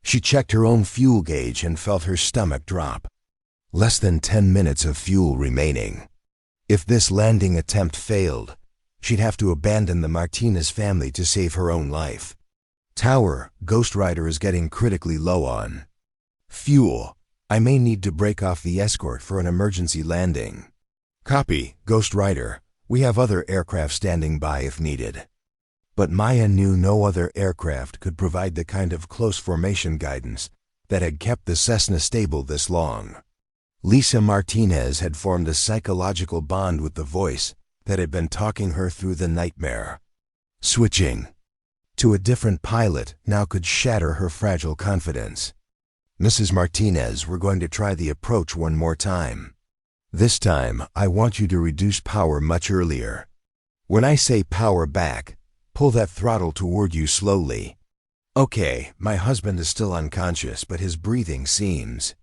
A: She checked her own fuel gauge and felt her stomach drop. Less than 10 minutes of fuel remaining. If this landing attempt failed, she'd have to abandon the Martinez family to save her own life. Tower, Ghost Rider is getting critically low on fuel. I may need to break off the escort for an emergency landing. Copy, Ghost Rider. We have other aircraft standing by if needed. But Maya knew no other aircraft could provide the kind of close formation guidance that had kept the Cessna stable this long. Lisa Martinez had formed a psychological bond with the voice that had been talking her through the nightmare. Switching to a different pilot now could shatter her fragile confidence. Mrs. Martinez, we're going to try the approach one more time. This time, I want you to reduce power much earlier. When I say power back, pull that throttle toward you slowly. Okay, my husband is still unconscious, but his breathing seems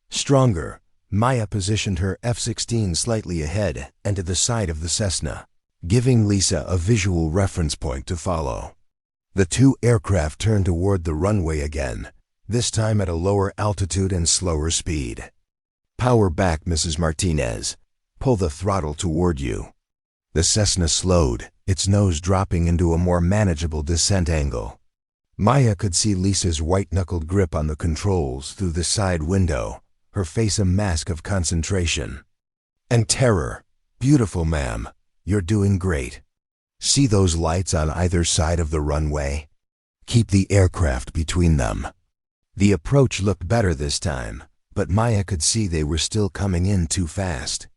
A: stronger. Maya positioned her F-16 slightly ahead and to the side of the Cessna, giving Lisa a visual reference point to follow. The two aircraft turned toward the runway again, this time at a lower altitude and slower speed. Power back, Mrs. Martinez. Pull the throttle toward you. The Cessna slowed, its nose dropping into a more manageable descent angle. Maya could see Lisa's white-knuckled grip on the controls through the side window, her face a mask of concentration and terror. Beautiful, ma'am. You're doing great. See those lights on either side of the runway? Keep the aircraft between them. The approach looked better this time, but Maya could see they were still coming in too fast.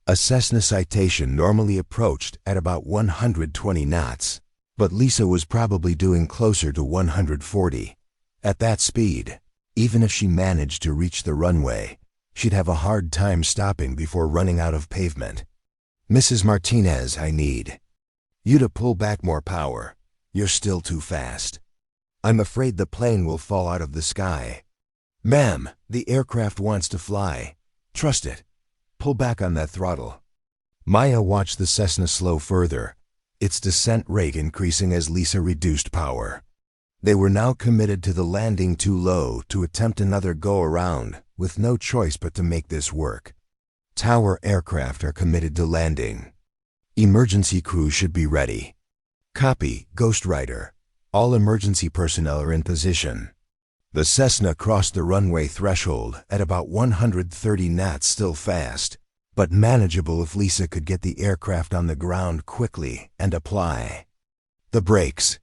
A: A Cessna Citation normally approached at about 120 knots, but Lisa was probably doing closer to 140. At that speed, even if she managed to reach the runway, she'd have a hard time stopping before running out of pavement. Mrs. Martinez, I need you to pull back more power. You're still too fast. I'm afraid the plane will fall out of the sky. Ma'am, the aircraft wants to fly. Trust it. Pull back on that throttle. Maya watched the Cessna slow further, its descent rate increasing as Lisa reduced power. They were now committed to the landing too low to attempt another go-around, with no choice but to make this work. Tower aircraft are committed to landing. Emergency crew should be ready. Copy, Ghost Rider. All emergency personnel are in position. The Cessna crossed the runway threshold at about 130 knots, still fast, but manageable if Lisa could get the aircraft on the ground quickly and apply the brakes.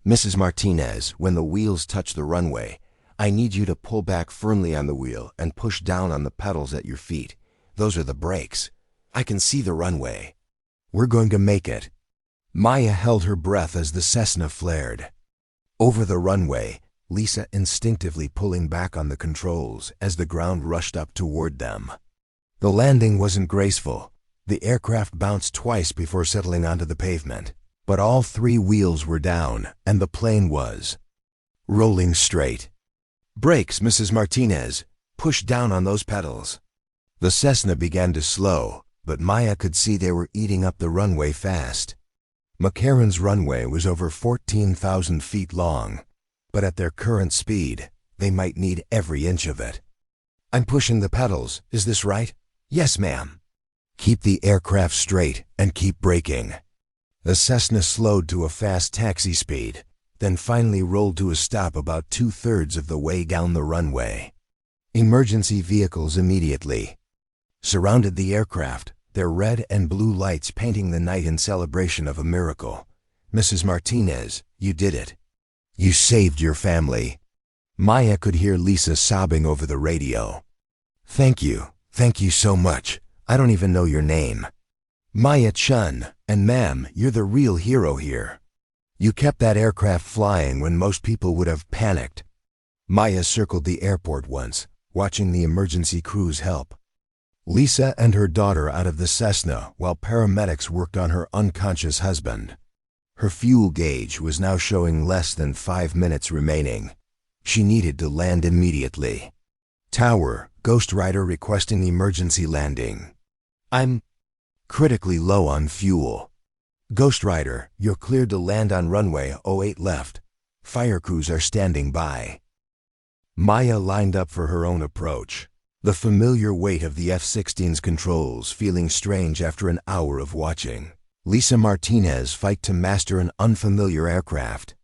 A: Mrs. Martinez, when the wheels touch the runway, I need you to pull back firmly on the wheel and push down on the pedals at your feet. Those are the brakes. I can see the runway. We're going to make it. Maya held her breath as the Cessna flared over the runway, Lisa instinctively pulling back on the controls as the ground rushed up toward them. The landing wasn't graceful. The aircraft bounced twice before settling onto the pavement, but all three wheels were down and the plane was rolling straight. Brakes, Mrs. Martinez. Push down on those pedals. The Cessna began to slow, but Maya could see they were eating up the runway fast. McCarran's runway was over 14,000 feet long, but at their current speed, they might need every inch of it. I'm pushing the pedals, is this right? Yes, ma'am. Keep the aircraft straight and keep braking. The Cessna slowed to a fast taxi speed, then finally rolled to a stop about 2/3 of the way down the runway. Emergency vehicles immediately surrounded the aircraft, their red and blue lights painting the night in celebration of a miracle. "Mrs. Martinez, you did it. You saved your family." Maya could hear Lisa sobbing over the radio. Thank you so much. I don't even know your name." "Maya Chen, and ma'am, you're the real hero here. You kept that aircraft flying when most people would have panicked." Maya circled the airport once, watching the emergency crews help Lisa and her daughter out of the Cessna while paramedics worked on her unconscious husband. Her fuel gauge was now showing less than 5 minutes remaining. She needed to land immediately. "Tower, Ghost Rider requesting emergency landing. I'm critically low on fuel. Ghost Rider, you're cleared to land on runway 08 left. Fire crews are standing by." Maya lined up for her own approach, the familiar weight of the F-16's controls feeling strange after an hour of watching Lisa Martinez fight to master an unfamiliar aircraft.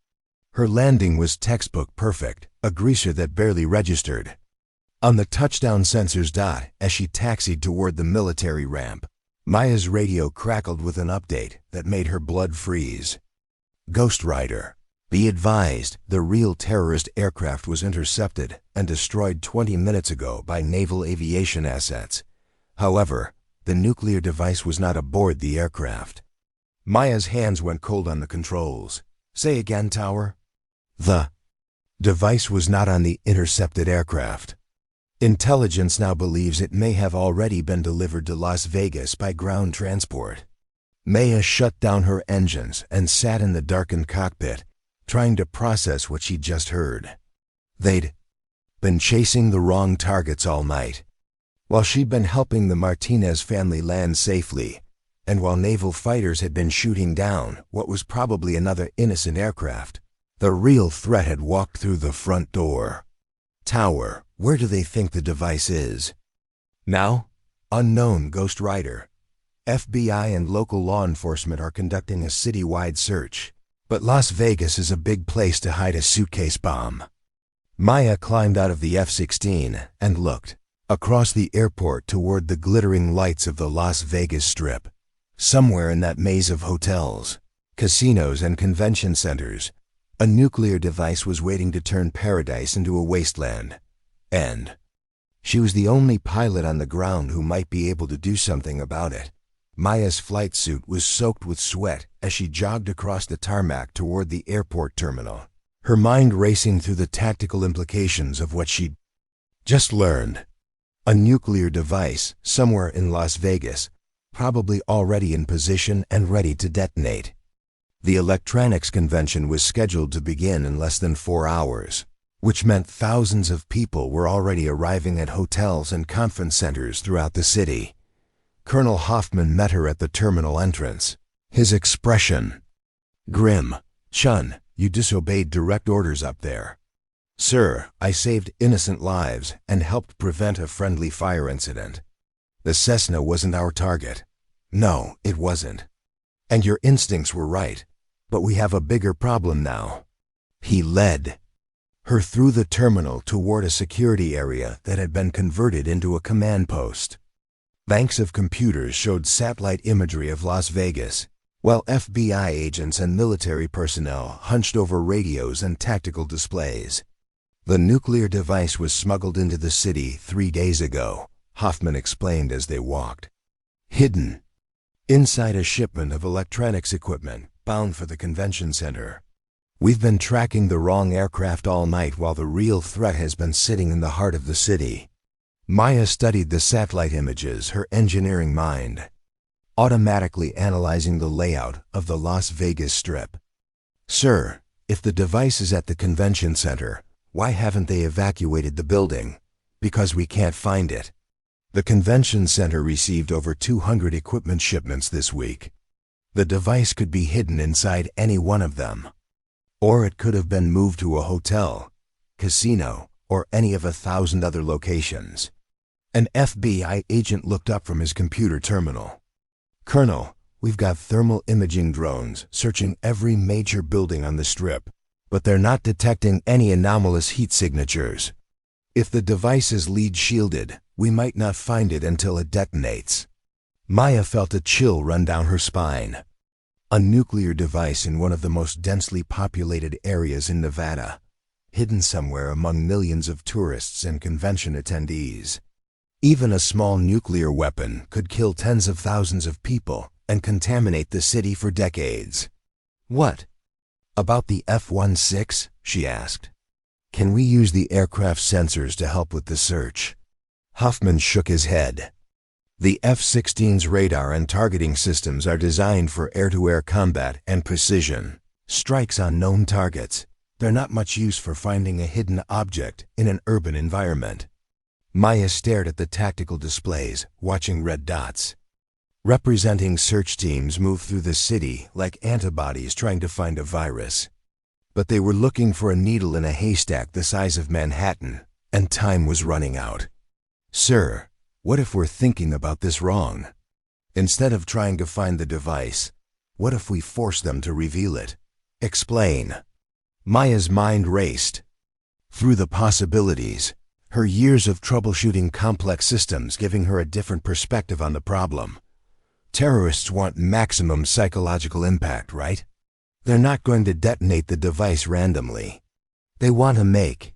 A: Her landing was textbook perfect, a greaser that barely registered on the touchdown sensor's dot as she taxied toward the military ramp. Maya's radio crackled with an update that made her blood freeze. "Ghost Rider, be advised, the real terrorist aircraft was intercepted and destroyed 20 minutes ago by naval aviation assets. However, the nuclear device was not aboard the aircraft." Maya's hands went cold on the controls. "Say again, Tower." "The device was not on the intercepted aircraft. Intelligence now believes it may have already been delivered to Las Vegas by ground transport." Maya shut down her engines and sat in the darkened cockpit, trying to process what she'd just heard. They'd been chasing the wrong targets all night, while she'd been helping the Martinez family land safely, and while naval fighters had been shooting down what was probably another innocent aircraft. The real threat had walked through the front door. "Tower, where do they think the device is?" "Now? Unknown, Ghost Rider. FBI and local law enforcement are conducting a citywide search, but Las Vegas is a big place to hide a suitcase bomb." Maya climbed out of the F-16 and looked across the airport toward the glittering lights of the Las Vegas Strip. Somewhere in that maze of hotels, casinos, and convention centers, a nuclear device was waiting to turn paradise into a wasteland. And she was the only pilot on the ground who might be able to do something about it. Maya's flight suit was soaked with sweat as she jogged across the tarmac toward the airport terminal, her mind racing through the tactical implications of what she'd just learned. A nuclear device somewhere in Las Vegas, probably already in position and ready to detonate. The electronics convention was scheduled to begin in less than 4 hours, which meant thousands of people were already arriving at hotels and conference centers throughout the city. Colonel Hoffman met her at the terminal entrance, his expression grim. "Chen, you disobeyed direct orders up there." "Sir, I saved innocent lives and helped prevent a friendly fire incident. The Cessna wasn't our target." "No, it wasn't. And your instincts were right. But we have a bigger problem now." He led her through the terminal toward a security area that had been converted into a command post. Banks of computers showed satellite imagery of Las Vegas, while FBI agents and military personnel hunched over radios and tactical displays. "The nuclear device was smuggled into the city 3 days ago," Hoffman explained as they walked. "Hidden inside a shipment of electronics equipment bound for the convention center. We've been tracking the wrong aircraft all night while the real threat has been sitting in the heart of the city." Maya studied the satellite images, her engineering mind automatically analyzing the layout of the Las Vegas Strip. "Sir, if the device is at the convention center, why haven't they evacuated the building?" "Because we can't find it. The convention center received over 200 equipment shipments this week. The device could be hidden inside any one of them. Or it could have been moved to a hotel, casino, or any of 1,000 other locations. An FBI agent looked up from his computer terminal. "Colonel, we've got thermal imaging drones searching every major building on the Strip, but they're not detecting any anomalous heat signatures. If the device is lead shielded, we might not find it until it detonates." Maya felt a chill run down her spine. A nuclear device in one of the most densely populated areas in Nevada, hidden somewhere among millions of tourists and convention attendees. Even a small nuclear weapon could kill tens of thousands of people and contaminate the city for decades. "What about the F-16?" she asked. "Can we use the aircraft sensors to help with the search?" Hoffman shook his head. "The F-16's radar and targeting systems are designed for air-to-air combat and precision strikes on known targets. They're not much use for finding a hidden object in an urban environment." Maya stared at the tactical displays, watching red dots. Representing search teams move through the city like antibodies trying to find a virus. But they were looking for a needle in a haystack the size of Manhattan, and time was running out. "Sir, what if we're thinking about this wrong? Instead of trying to find the device, what if we force them to reveal it? Explain." Maya's mind raced through the possibilities, her years of troubleshooting complex systems giving her a different perspective on the problem. Terrorists want maximum psychological impact, right? They're not going to detonate the device randomly. They want to make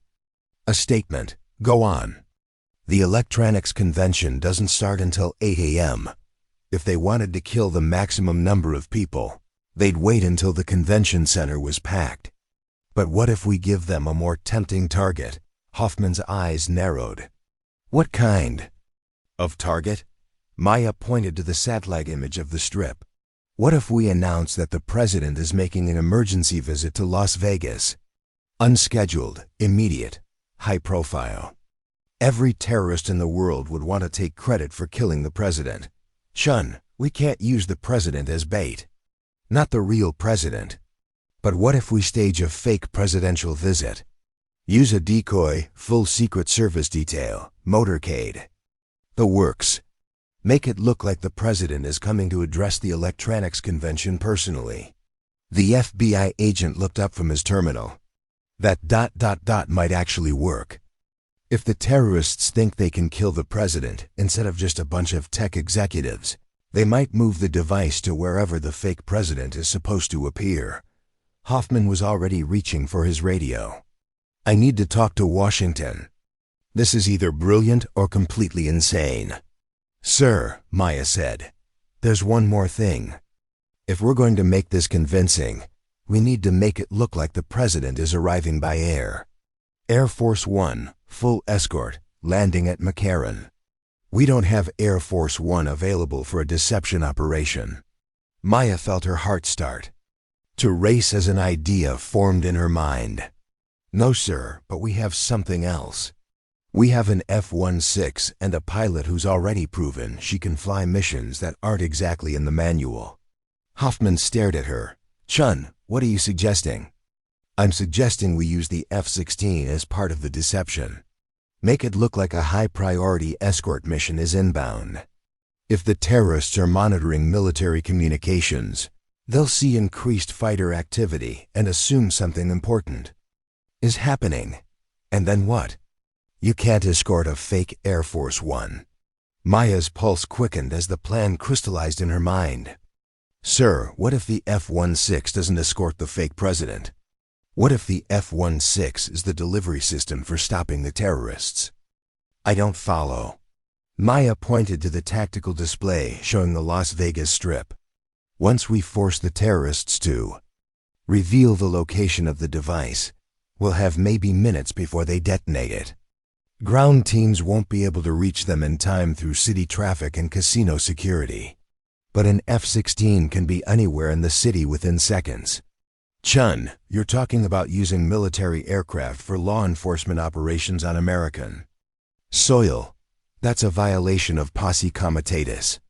A: a statement. "Go on." "The electronics convention doesn't start until 8 a.m. If they wanted to kill the maximum number of people, they'd wait until the convention center was packed. But what if we give them a more tempting target?" Hoffman's eyes narrowed. "What kind of target?" Maya pointed to the satellite image of the Strip. "What if we announce that the president is making an emergency visit to Las Vegas? Unscheduled, immediate, high profile. Every terrorist in the world would want to take credit for killing the president. Chen, we can't use the president as bait. Not the real president. But what if we stage a fake presidential visit? Use a decoy, full Secret Service detail, motorcade. The works. Make it look like the president is coming to address the electronics convention personally." The FBI agent looked up from his terminal. That ... might actually work. If the terrorists think they can kill the president instead of just a bunch of tech executives, they might move the device to wherever the fake president is supposed to appear. Hoffman was already reaching for his radio. "I need to talk to Washington. This is either brilliant or completely insane." "Sir," Maya said, "there's one more thing. If we're going to make this convincing, we need to make it look like the president is arriving by air. Air Force One, full escort, landing at McCarran. We don't have Air Force One available for a deception operation." Maya felt her heart start to race as an idea formed in her mind. "No, sir, but we have something else. We have an F-16 and a pilot who's already proven she can fly missions that aren't exactly in the manual." Hoffman stared at her. "Chen, what are you suggesting?" "I'm suggesting we use the F-16 as part of the deception. Make it look like a high-priority escort mission is inbound. If the terrorists are monitoring military communications, they'll see increased fighter activity and assume something important is happening. And then what? You can't escort a fake Air Force One." Maya's pulse quickened as the plan crystallized in her mind. "Sir, what if the F-16 doesn't escort the fake president? What if the F-16 is the delivery system for stopping the terrorists?" "I don't follow." Maya pointed to the tactical display showing the Las Vegas Strip. "Once we force the terrorists to reveal the location of the device, we'll have maybe minutes before they detonate it. Ground teams won't be able to reach them in time through city traffic and casino security. But an F-16 can be anywhere in the city within seconds. Chen, you're talking about using military aircraft for law enforcement operations on American soil. That's a violation of posse comitatus.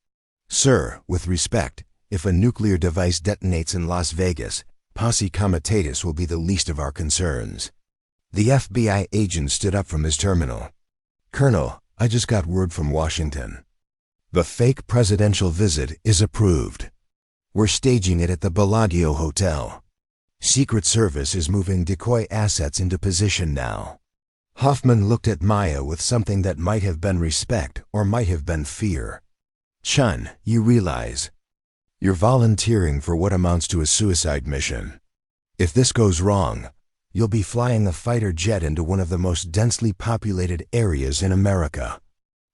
A: Sir, with respect, if a nuclear device detonates in Las Vegas, posse comitatus will be the least of our concerns." The FBI agent stood up from his terminal. "Colonel, I just got word from Washington. The fake presidential visit is approved. We're staging it at the Bellagio Hotel. Secret Service is moving decoy assets into position now. Hoffman looked at Maya with something that might have been respect or might have been fear. Chen, you realize you're volunteering for what amounts to a suicide mission. If this goes wrong, you'll be flying a fighter jet into one of the most densely populated areas in America.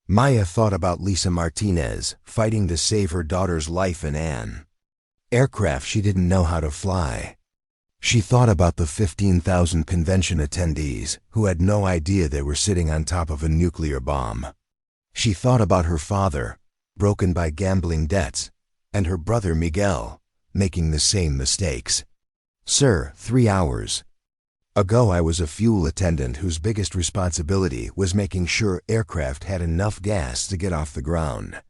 A: Maya thought about Lisa Martinez fighting to save her daughter's life in Anne. Aircraft she didn't know how to fly. She thought about the 15,000 convention attendees who had no idea they were sitting on top of a nuclear bomb. She thought about her father, broken by gambling debts, and her brother Miguel, making the same mistakes. Sir, 3 hours ago I was a fuel attendant whose biggest responsibility was making sure aircraft had enough gas to get off the ground.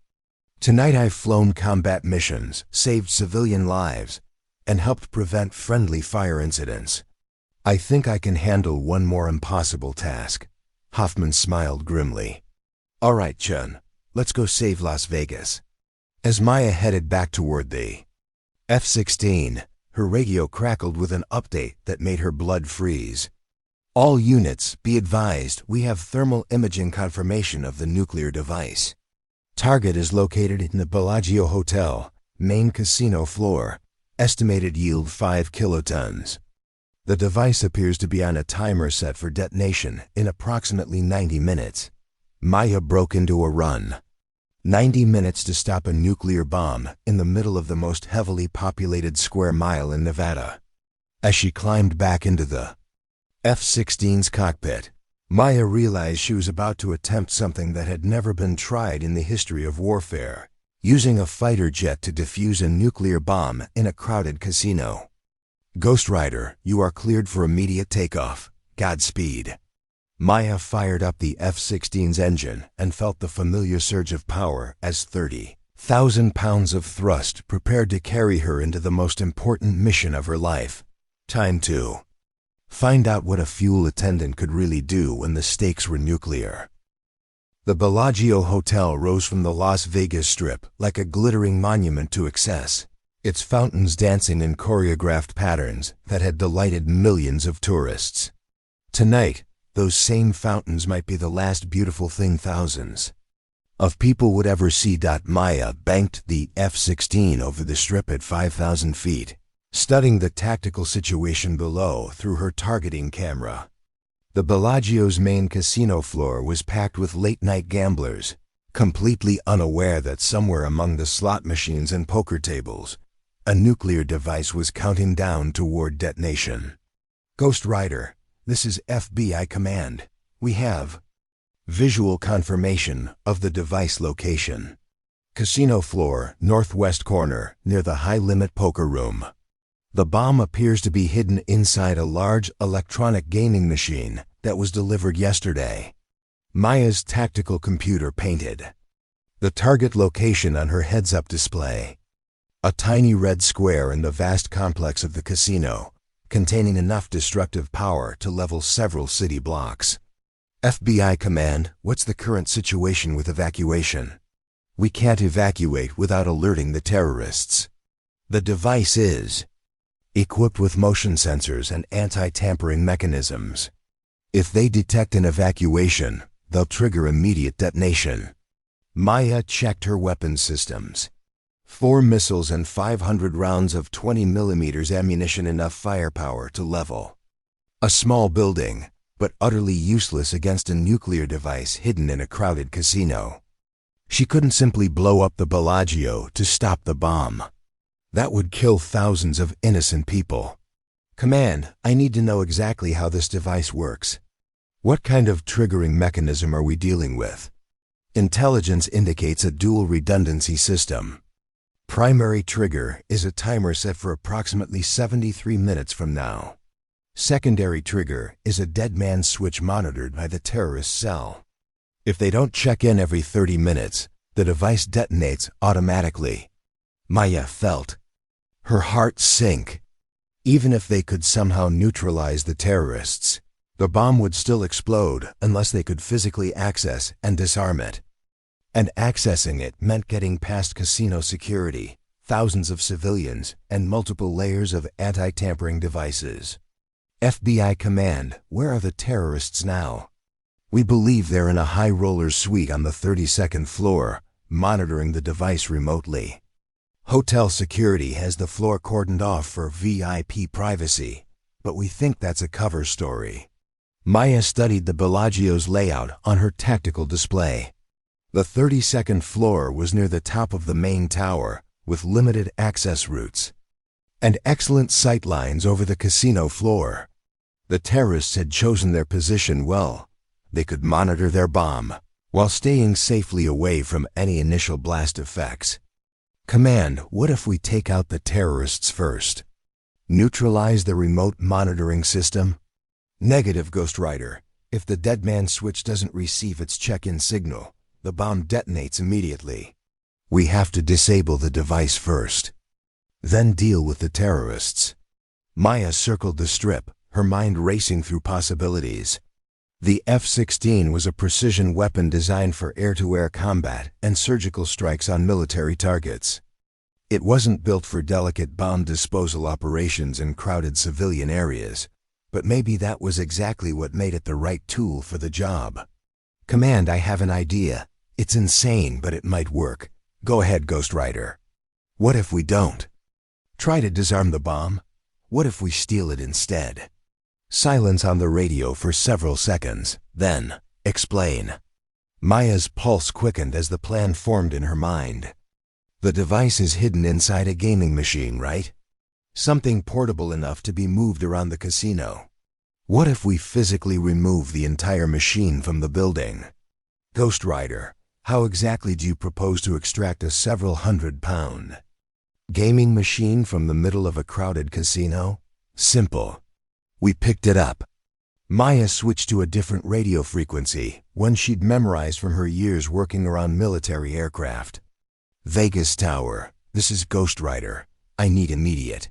A: Tonight I've flown combat missions, saved civilian lives, and helped prevent friendly fire incidents. I think I can handle one more impossible task. Hoffman smiled grimly. All right, Chen, let's go save Las Vegas. As Maya headed back toward the F-16, her radio crackled with an update that made her blood freeze. All units, be advised, we have thermal imaging confirmation of the nuclear device. Target is located in the Bellagio Hotel, main casino floor. Estimated yield 5 kilotons. The device appears to be on a timer set for detonation in approximately 90 minutes. Maya broke into a run. 90 minutes to stop a nuclear bomb in the middle of the most heavily populated square mile in Nevada. As she climbed back into the F-16's cockpit, Maya realized she was about to attempt something that had never been tried in the history of warfare, using a fighter jet to defuse a nuclear bomb in a crowded casino. Ghost Rider, you are cleared for immediate takeoff. Godspeed. Maya fired up the F-16's engine and felt the familiar surge of power as 30,000 pounds of thrust prepared to carry her into the most important mission of her life. Time to find out what a fuel attendant could really do when the stakes were nuclear. The Bellagio Hotel rose from the Las Vegas Strip like a glittering monument to excess, its fountains dancing in choreographed patterns that had delighted millions of tourists. Tonight, those same fountains might be the last beautiful thing thousands of people would ever see. Maya banked the F-16 over the Strip at 5,000 feet, studying the tactical situation below through her targeting camera. The Bellagio's main casino floor was packed with late-night gamblers, completely unaware that somewhere among the slot machines and poker tables, a nuclear device was counting down toward detonation. Ghost Rider, this is FBI command. We have visual confirmation of the device location. Casino floor, northwest corner, near the high-limit poker room. The bomb appears to be hidden inside a large electronic gaming machine that was delivered yesterday. Maya's tactical computer painted the target location on her heads-up display. A tiny red square in the vast complex of the casino, containing enough destructive power to level several city blocks. FBI command, what's the current situation with evacuation? We can't evacuate without alerting the terrorists. The device is equipped with motion sensors and anti-tampering mechanisms. If they detect an evacuation, they'll trigger immediate detonation. Maya checked her weapons systems. 4 missiles and 500 rounds of 20mm ammunition, enough firepower to level a small building, but utterly useless against a nuclear device hidden in a crowded casino. She couldn't simply blow up the Bellagio to stop the bomb. That would kill thousands of innocent people. Command, I need to know exactly how this device works. What kind of triggering mechanism are we dealing with? Intelligence indicates a dual redundancy system. Primary trigger is a timer set for approximately 73 minutes from now. Secondary trigger is a dead man's switch monitored by the terrorist cell. If they don't check in every 30 minutes, the device detonates automatically. Maya felt her heart sink. Even if they could somehow neutralize the terrorists, The bomb would still explode unless they could physically access and disarm it. And accessing it meant getting past casino security, thousands of civilians, and multiple layers of anti-tampering devices. FBI command, where are the terrorists now? We believe they're in a high-roller suite on the 32nd floor, monitoring the device remotely. Hotel security has the floor cordoned off for VIP privacy, but we think that's a cover story. Maya studied the Bellagio's layout on her tactical display. The 32nd floor was near the top of the main tower, with limited access routes and excellent sight lines over the casino floor. The terrorists had chosen their position well. They could monitor their bomb while staying safely away from any initial blast effects. Command, what if we take out the terrorists first? Neutralize the remote monitoring system? Negative, Ghost Rider. If the dead man switch doesn't receive its check-in signal, the bomb detonates immediately. We have to disable the device first, then deal with the terrorists. Maya circled the strip, her mind racing through possibilities. The F-16 was a precision weapon designed for air-to-air combat and surgical strikes on military targets. It wasn't built for delicate bomb disposal operations in crowded civilian areas, but maybe that was exactly what made it the right tool for the job. Command, I have an idea. It's insane, but it might work. Go ahead, Ghost Rider. What if we don't? Try to disarm the bomb? What if we steal it instead? Silence on the radio for several seconds, then, explain. Maya's pulse quickened as the plan formed in her mind. The device is hidden inside a gaming machine, right? Something portable enough to be moved around the casino. What if we physically remove the entire machine from the building? Ghost Rider, how exactly do you propose to extract a several hundred-pound gaming machine from the middle of a crowded casino? Simple. We picked it up. Maya switched to a different radio frequency, one she'd memorized from her years working around military aircraft. Vegas Tower, this is Ghost Rider. I need immediate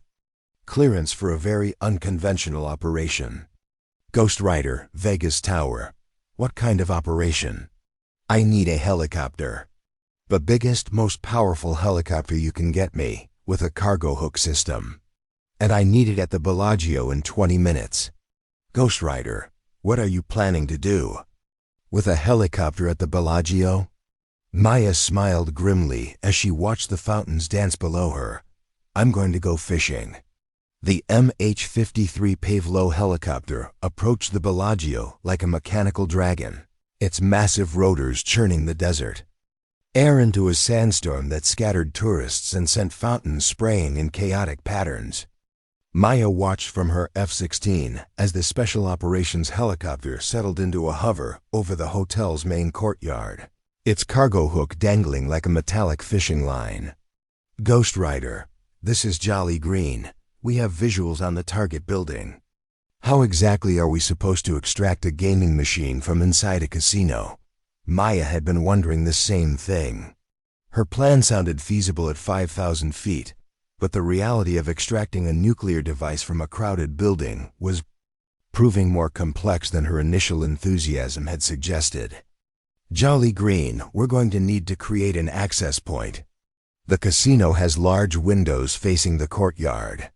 A: clearance for a very unconventional operation. Ghost Rider, Vegas Tower. What kind of operation? I need a helicopter. The biggest, most powerful helicopter you can get me, with a cargo hook system. And I need it at the Bellagio in 20 minutes. Ghost Rider, what are you planning to do? With a helicopter at the Bellagio? Maya smiled grimly as she watched the fountains dance below her. I'm going to go fishing. The MH-53 Pavlo helicopter approached the Bellagio like a mechanical dragon, its massive rotors churning the desert air into a sandstorm that scattered tourists and sent fountains spraying in chaotic patterns. Maya watched from her F-16 as the Special Operations helicopter settled into a hover over the hotel's main courtyard, its cargo hook dangling like a metallic fishing line. Ghost Rider, this is Jolly Green. We have visuals on the target building. How exactly are we supposed to extract a gaming machine from inside a casino? Maya had been wondering the same thing. Her plan sounded feasible at 5,000 feet, but the reality of extracting a nuclear device from a crowded building was proving more complex than her initial enthusiasm had suggested. Jolly Green, we're going to need to create an access point. The casino has large windows facing the courtyard.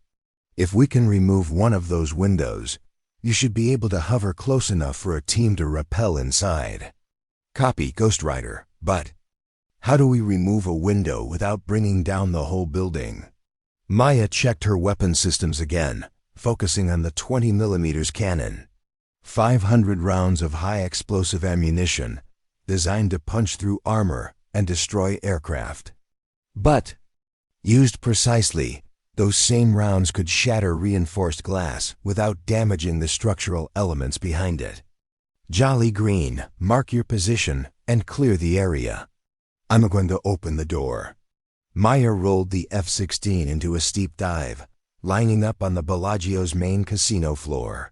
A: If we can remove one of those windows, you should be able to hover close enough for a team to rappel inside. Copy, Ghost Rider, but how do we remove a window without bringing down the whole building? Maya checked her weapon systems again, focusing on the 20mm cannon. 500 rounds of high explosive ammunition, designed to punch through armor and destroy aircraft. But, used precisely, those same rounds could shatter reinforced glass without damaging the structural elements behind it. Jolly Green, mark your position and clear the area. I'm going to open the door. Maya rolled the F-16 into a steep dive, lining up on the Bellagio's main casino floor.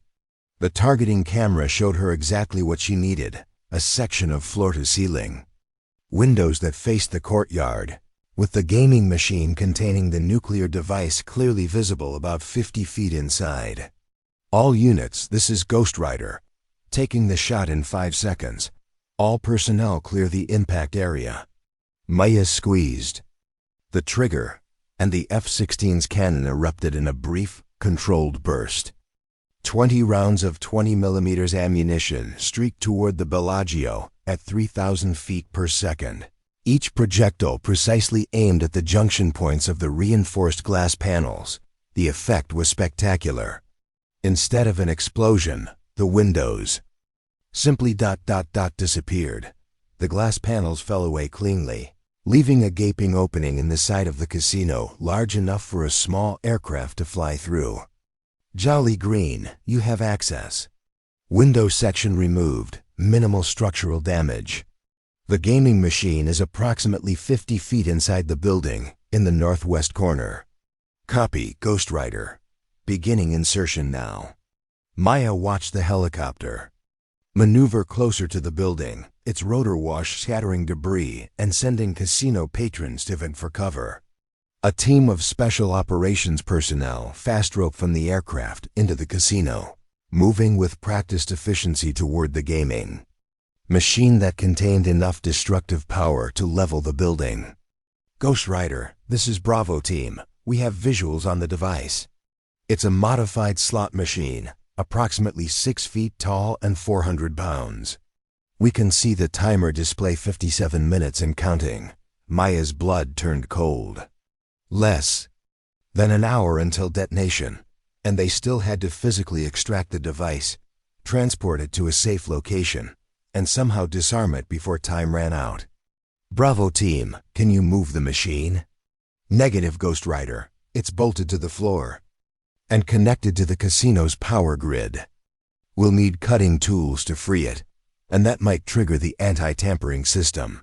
A: The targeting camera showed her exactly what she needed, a section of floor-to-ceiling windows that faced the courtyard, with the gaming machine containing the nuclear device clearly visible about 50 feet inside. All units, this is Ghost Rider. Taking the shot in 5 seconds. All personnel clear the impact area. Maya squeezed the trigger, and the F-16's cannon erupted in a brief, controlled burst. 20 rounds of 20mm ammunition streaked toward the Bellagio at 3,000 feet per second. Each projectile precisely aimed at the junction points of the reinforced glass panels. The effect was spectacular. Instead of an explosion, the windows simply disappeared. The glass panels fell away cleanly, leaving a gaping opening in the side of the casino large enough for a small aircraft to fly through. Jolly green, you have access. Window section removed, minimal structural damage. The gaming machine is approximately 50 feet inside the building, in the northwest corner. Copy, Ghost Rider. Beginning insertion now. Maya watched the helicopter maneuver closer to the building, its rotor wash scattering debris and sending casino patrons to vent for cover. A team of special operations personnel fast-roped from the aircraft into the casino, moving with practiced efficiency toward the gaming machine that contained enough destructive power to level the building. Ghost Rider, this is Bravo Team. We have visuals on the device. It's a modified slot machine, approximately 6 feet tall and 400 pounds. We can see the timer display 57 minutes and counting. Maya's blood turned cold. Less than an hour until detonation, and they still had to physically extract the device, transport it to a safe location, and somehow disarm it before time ran out. Bravo Team, can you move the machine? Negative, Ghost Rider. It's bolted to the floor and connected to the casino's power grid. We'll need cutting tools to free it, and that might trigger the anti-tampering system.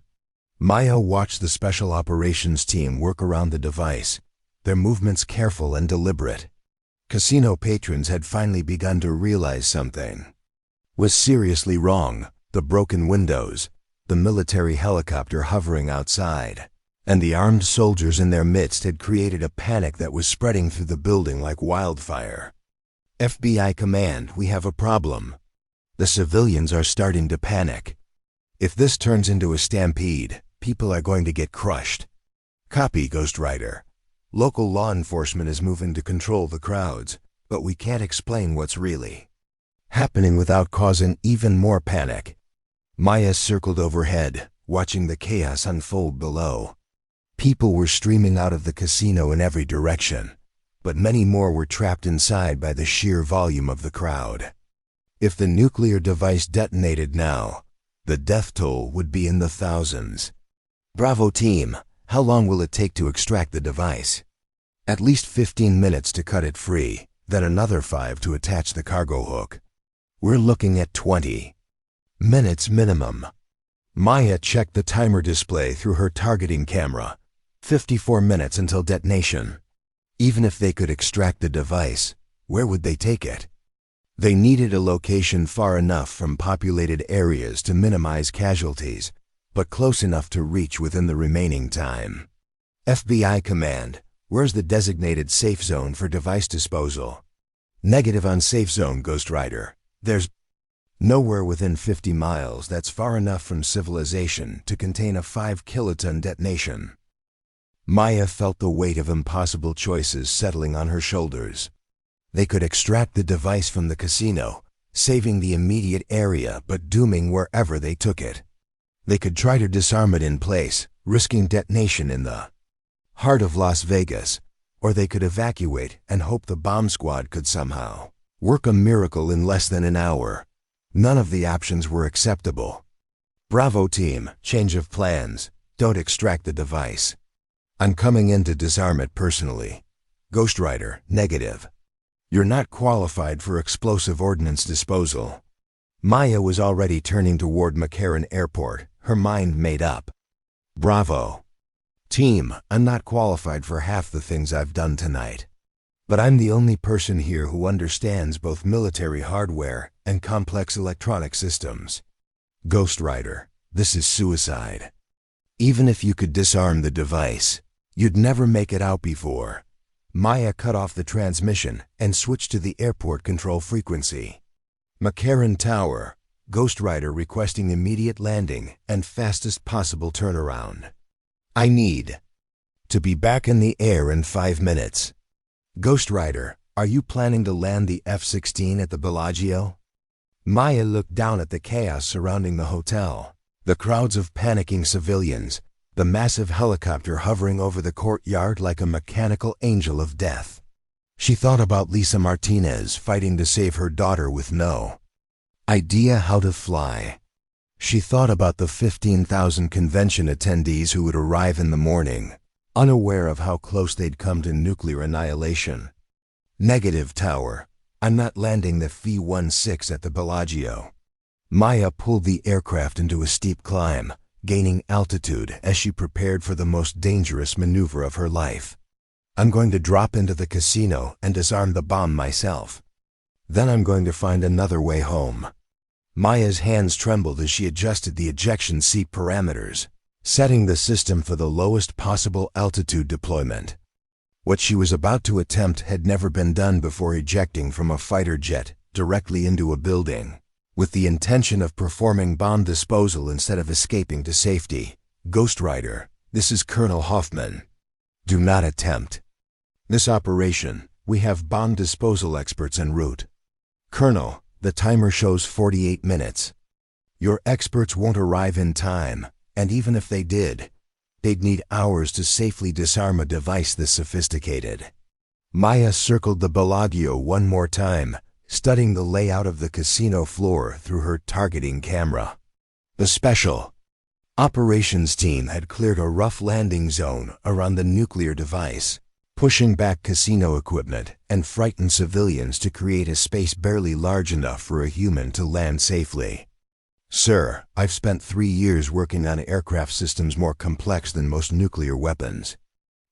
A: Maya watched the special operations team work around the device, their movements careful and deliberate. Casino patrons had finally begun to realize something was seriously wrong. The broken windows, the military helicopter hovering outside, and the armed soldiers in their midst had created a panic that was spreading through the building like wildfire. FBI command, we have a problem. The civilians are starting to panic. If this turns into a stampede, people are going to get crushed. Copy, Ghost Rider. Local law enforcement is moving to control the crowds, but we can't explain what's really happening without causing even more panic. Maya circled overhead, watching the chaos unfold below. People were streaming out of the casino in every direction, but many more were trapped inside by the sheer volume of the crowd. If the nuclear device detonated now, the death toll would be in the thousands. Bravo Team, how long will it take to extract the device? At least 15 minutes to cut it free, then another 5 to attach the cargo hook. We're looking at 20 minutes minimum. Maya checked the timer display through her targeting camera. 54 minutes until detonation. Even if they could extract the device, where would they take it? They needed a location far enough from populated areas to minimize casualties, but close enough to reach within the remaining time. FBI command, where's the designated safe zone for device disposal? Negative on safe zone, Ghost Rider. There's nowhere within 50 miles that's far enough from civilization to contain a 5-kiloton detonation. Maya felt the weight of impossible choices settling on her shoulders. They could extract the device from the casino, saving the immediate area but dooming wherever they took it. They could try to disarm it in place, risking detonation in the heart of Las Vegas, or they could evacuate and hope the bomb squad could somehow work a miracle in less than an hour. None of the options were acceptable. Bravo Team, change of plans. Don't extract the device. I'm coming in to disarm it personally. Ghost Rider, negative. You're not qualified for explosive ordnance disposal. Maya was already turning toward McCarran Airport, her mind made up. Bravo Team, I'm not qualified for half the things I've done tonight. But I'm the only person here who understands both military hardware and complex electronic systems. Ghost Rider, this is suicide. Even if you could disarm the device, you'd never make it out before. Maya cut off the transmission and switched to the airport control frequency. McCarran Tower, Ghost Rider requesting immediate landing and fastest possible turnaround. I need to be back in the air in 5 minutes. Ghost Rider, are you planning to land the F-16 at the Bellagio? Maya looked down at the chaos surrounding the hotel. The crowds of panicking civilians, the massive helicopter hovering over the courtyard like a mechanical angel of death. She thought about Lisa Martinez fighting to save her daughter with no idea how to fly. She thought about the 15,000 convention attendees who would arrive in the morning, unaware of how close they'd come to nuclear annihilation. Negative, Tower. I'm not landing the F-16 at the Bellagio. Maya pulled the aircraft into a steep climb, gaining altitude as she prepared for the most dangerous maneuver of her life. I'm going to drop into the casino and disarm the bomb myself. Then I'm going to find another way home. Maya's hands trembled as she adjusted the ejection seat parameters, setting the system for the lowest possible altitude deployment. What she was about to attempt had never been done before, ejecting from a fighter jet directly into a building, with the intention of performing bomb disposal instead of escaping to safety. Ghost Rider, this is Colonel Hoffman. Do not attempt this operation. We have bomb disposal experts en route. Colonel, the timer shows 48 minutes. Your experts won't arrive in time, and even if they did, they'd need hours to safely disarm a device this sophisticated. Maya circled the Bellagio one more time, studying the layout of the casino floor through her targeting camera. The Special Operations team had cleared a rough landing zone around the nuclear device, pushing back casino equipment and frightened civilians to create a space barely large enough for a human to land safely. Sir, I've spent 3 years working on aircraft systems more complex than most nuclear weapons.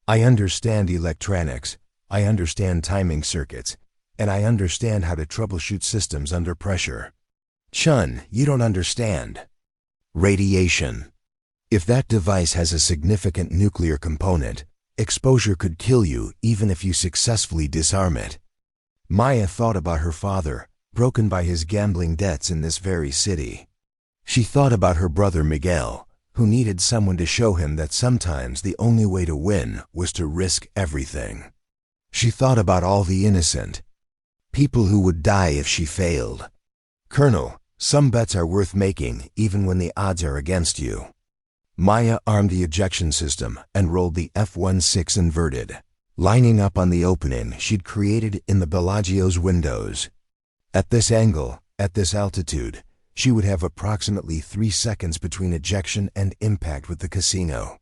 A: I understand electronics, I understand timing circuits, and I understand how to troubleshoot systems under pressure. Chen, you don't understand. Radiation. If that device has a significant nuclear component, exposure could kill you even if you successfully disarm it. Maya thought about her father, broken by his gambling debts in this very city. She thought about her brother Miguel, who needed someone to show him that sometimes the only way to win was to risk everything. She thought about all the innocent people who would die if she failed. Colonel, some bets are worth making even when the odds are against you. Maya armed the ejection system and rolled the F-16 inverted, lining up on the opening she'd created in the Bellagio's windows. At this angle, at this altitude, she would have approximately 3 seconds between ejection and impact with the casino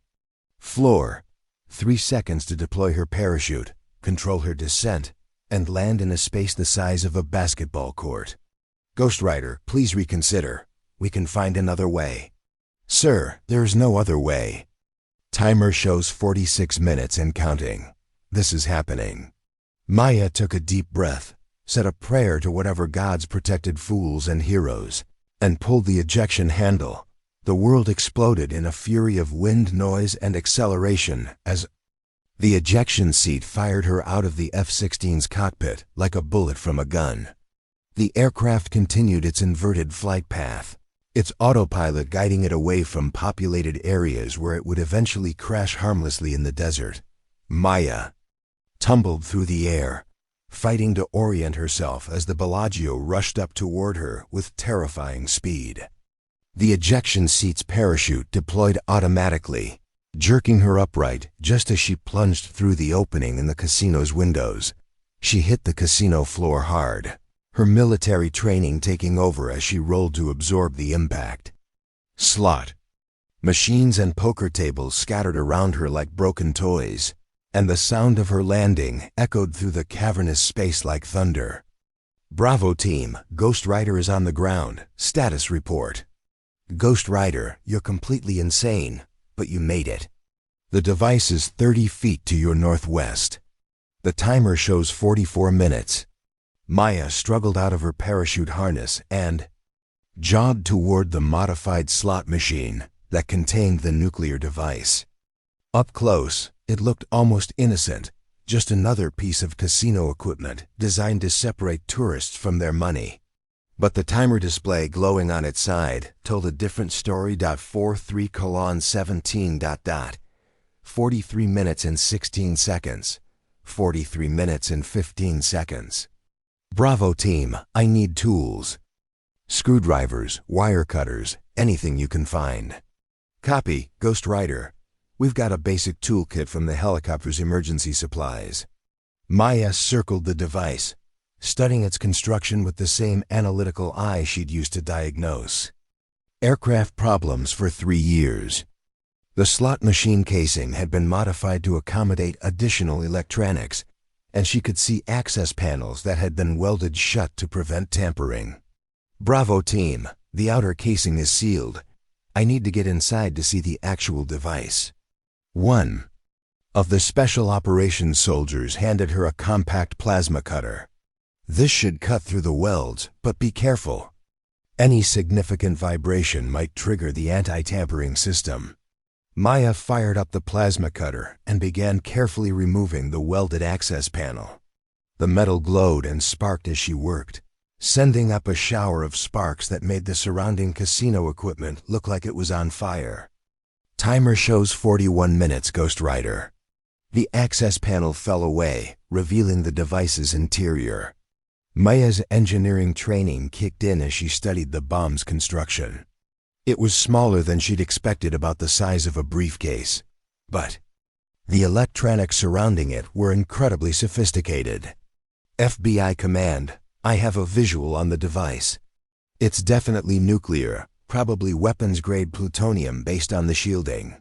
A: floor. 3 seconds to deploy her parachute, control her descent, and land in a space the size of a basketball court. Ghost Rider, please reconsider. We can find another way. Sir, there's no other way. Timer shows 46 minutes and counting. This is happening. Maya took a deep breath, said a prayer to whatever gods protected fools and heroes, and pulled the ejection handle. The world exploded in a fury of wind, noise, and acceleration as the ejection seat fired her out of the F-16's cockpit like a bullet from a gun. The aircraft continued its inverted flight path, its autopilot guiding it away from populated areas where it would eventually crash harmlessly in the desert. Maya tumbled through the air, fighting to orient herself as the Bellagio rushed up toward her with terrifying speed. The ejection seat's parachute deployed automatically, jerking her upright just as she plunged through the opening in the casino's windows. She hit the casino floor hard, her military training taking over as she rolled to absorb the impact. Slot machines and poker tables scattered around her like broken toys, and the sound of her landing echoed through the cavernous space like thunder. Bravo team, Ghost Rider is on the ground. Status report. Ghost Rider, you're completely insane, but you made it. The device is 30 feet to your northwest. The timer shows 44 minutes. Maya struggled out of her parachute harness and jogged toward the modified slot machine that contained the nuclear device. Up close, it looked almost innocent, just another piece of casino equipment designed to separate tourists from their money. But the timer display glowing on its side told a different story. 43:17. 43 minutes and 16 seconds. 43 minutes and 15 seconds. Bravo team, I need tools. Screwdrivers, wire cutters, anything you can find. Copy, Ghost Rider. We've got a basic toolkit from the helicopter's emergency supplies. Maya circled the device, studying its construction with the same analytical eye she'd used to diagnose aircraft problems for 3 years. The slot machine casing had been modified to accommodate additional electronics, and she could see access panels that had been welded shut to prevent tampering. Bravo team, the outer casing is sealed. I need to get inside to see the actual device. One of the special operations soldiers handed her a compact plasma cutter. This should cut through the welds, but be careful. Any significant vibration might trigger the anti-tampering system. Maya fired up the plasma cutter and began carefully removing the welded access panel. The metal glowed and sparked as she worked, sending up a shower of sparks that made the surrounding casino equipment look like it was on fire. Timer shows 41 minutes, Ghost Rider. The access panel fell away, revealing the device's interior. Maya's engineering training kicked in as she studied the bomb's construction. It was smaller than she'd expected, about the size of a briefcase, but the electronics surrounding it were incredibly sophisticated. FBI command, I have a visual on the device. It's definitely nuclear, probably weapons-grade plutonium based on the shielding.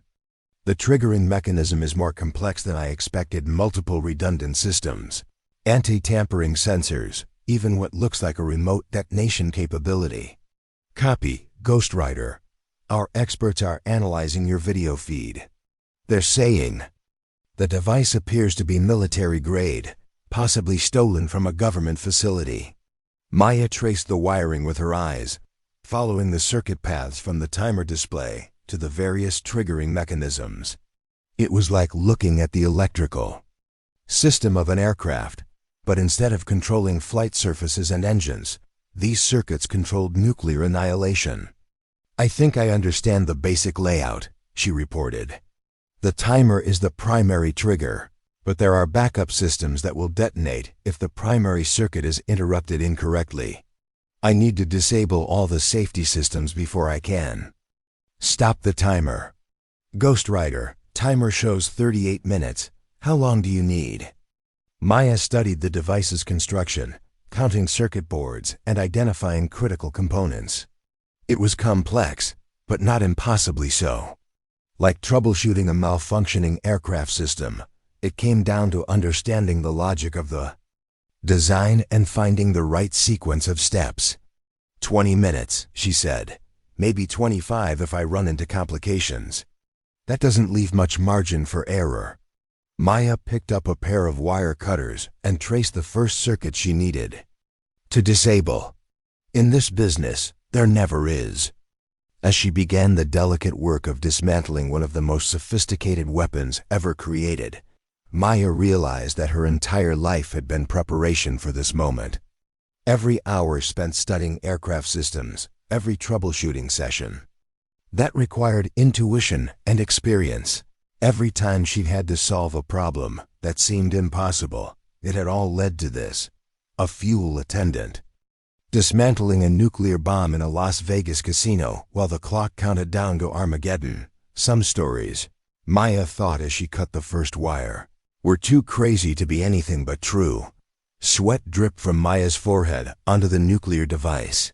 A: The triggering mechanism is more complex than I expected. Multiple redundant systems, anti-tampering sensors, even what looks like a remote detonation capability. Copy, Ghost Rider. Our experts are analyzing your video feed. They're saying the device appears to be military grade, possibly stolen from a government facility. Maya traced the wiring with her eyes, following the circuit paths from the timer display to the various triggering mechanisms. It was like looking at the electrical system of an aircraft, but instead of controlling flight surfaces and engines, these circuits controlled nuclear annihilation. I think I understand the basic layout, she reported. The timer is the primary trigger, but there are backup systems that will detonate if the primary circuit is interrupted incorrectly. I need to disable all the safety systems before I can stop the timer. Ghost Rider, timer shows 38 minutes. How long do you need? Maya studied the device's construction, counting circuit boards and identifying critical components. It was complex, but not impossibly so. Like troubleshooting a malfunctioning aircraft system, it came down to understanding the logic of the design and finding the right sequence of steps. 20 minutes, she said. Maybe 25 if I run into complications. That doesn't leave much margin for error. Maya picked up a pair of wire cutters and traced the first circuit she needed to disable. In this business, there never is. As she began the delicate work of dismantling one of the most sophisticated weapons ever created, Maya realized that her entire life had been preparation for this moment. Every hour spent studying aircraft systems, every troubleshooting session. That required intuition and experience. Every time she'd had to solve a problem that seemed impossible, it had all led to this: a fuel attendant. Dismantling a nuclear bomb in a Las Vegas casino while the clock counted down to Armageddon. Some stories, Maya thought as she cut the first wire, were too crazy to be anything but true. Sweat dripped from Maya's forehead onto the nuclear device.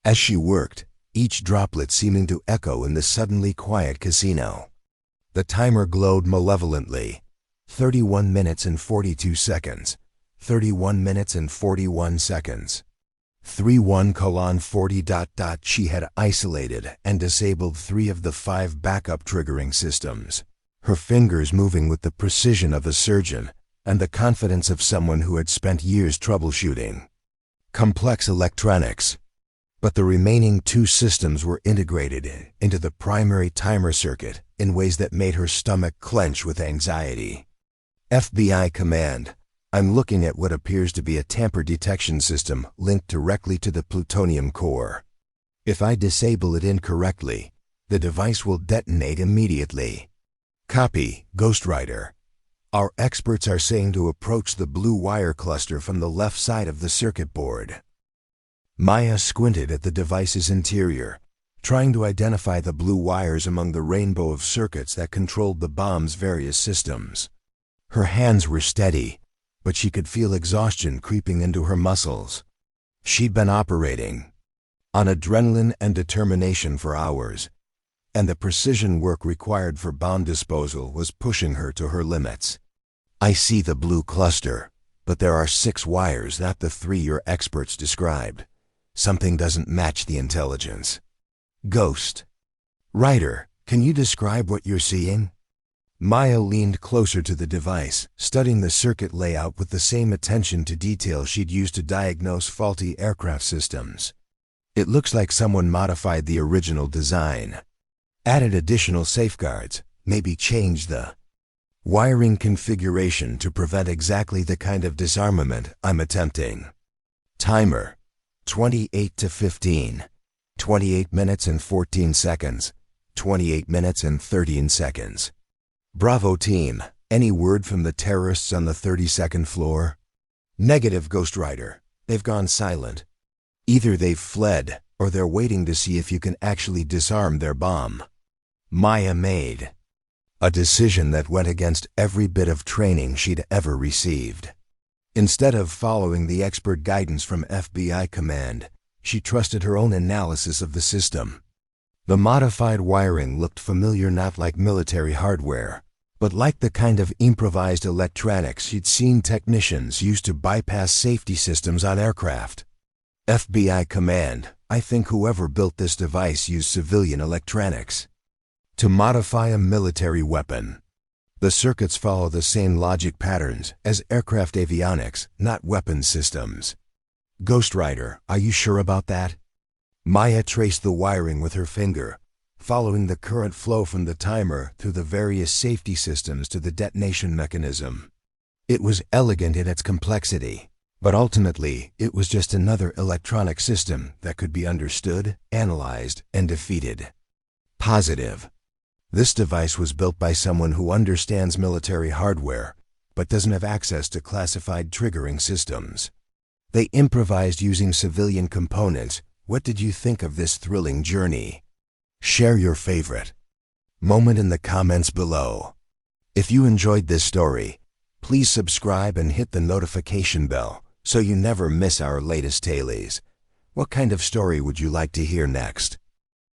A: As she worked, each droplet seeming to echo in the suddenly quiet casino. The timer glowed malevolently. 31 minutes and 42 seconds. 31 minutes and 41 seconds. 31:40. She had isolated and disabled 3 of the 5 backup triggering systems, her fingers moving with the precision of a surgeon and the confidence of someone who had spent years troubleshooting complex electronics. But the remaining 2 systems were integrated into the primary timer circuit in ways that made her stomach clench with anxiety. FBI command, I'm looking at what appears to be a tamper detection system linked directly to the plutonium core. If I disable it incorrectly, the device will detonate immediately. Copy, Ghost Rider. Our experts are saying to approach the blue wire cluster from the left side of the circuit board. Maya squinted at the device's interior, trying to identify the blue wires among the rainbow of circuits that controlled the bomb's various systems. Her hands were steady, but she could feel exhaustion creeping into her muscles. She'd been operating on adrenaline and determination for hours, and the precision work required for bomb disposal was pushing her to her limits. I see the blue cluster, but there are 6 wires, not the 3 your experts described. Something doesn't match the intelligence. Ghost Rider, can you describe what you're seeing? Maya leaned closer to the device, studying the circuit layout with the same attention to detail she'd used to diagnose faulty aircraft systems. It looks like someone modified the original design, added additional safeguards, maybe changed the wiring configuration to prevent exactly the kind of disarmament I'm attempting. Timer: 28 to 15, 28 minutes and 14 seconds, 28 minutes and 13 seconds. Bravo team, any word from the terrorists on the 32nd floor? Negative, Ghost Rider. They've gone silent. Either they've fled, or they're waiting to see if you can actually disarm their bomb. Maya made a decision that went against every bit of training she'd ever received. Instead of following the expert guidance from FBI command, she trusted her own analysis of the system. The modified wiring looked familiar, not like military hardware, but like the kind of improvised electronics she'd seen technicians use to bypass safety systems on aircraft. FBI command, I think whoever built this device used civilian electronics to modify a military weapon. The circuits follow the same logic patterns as aircraft avionics, not weapon systems. Ghost Rider, are you sure about that? Maya traced the wiring with her finger, following the current flow from the timer through the various safety systems to the detonation mechanism. It was elegant in its complexity, but ultimately it was just another electronic system that could be understood, analyzed, and defeated. Positive. This device was built by someone who understands military hardware, but doesn't have access to classified triggering systems. They improvised using civilian components. What did you think of this thrilling journey? Share your favorite moment in the comments below. If you enjoyed this story, please subscribe and hit the notification bell so you never miss our latest tailies. What kind of story would you like to hear next?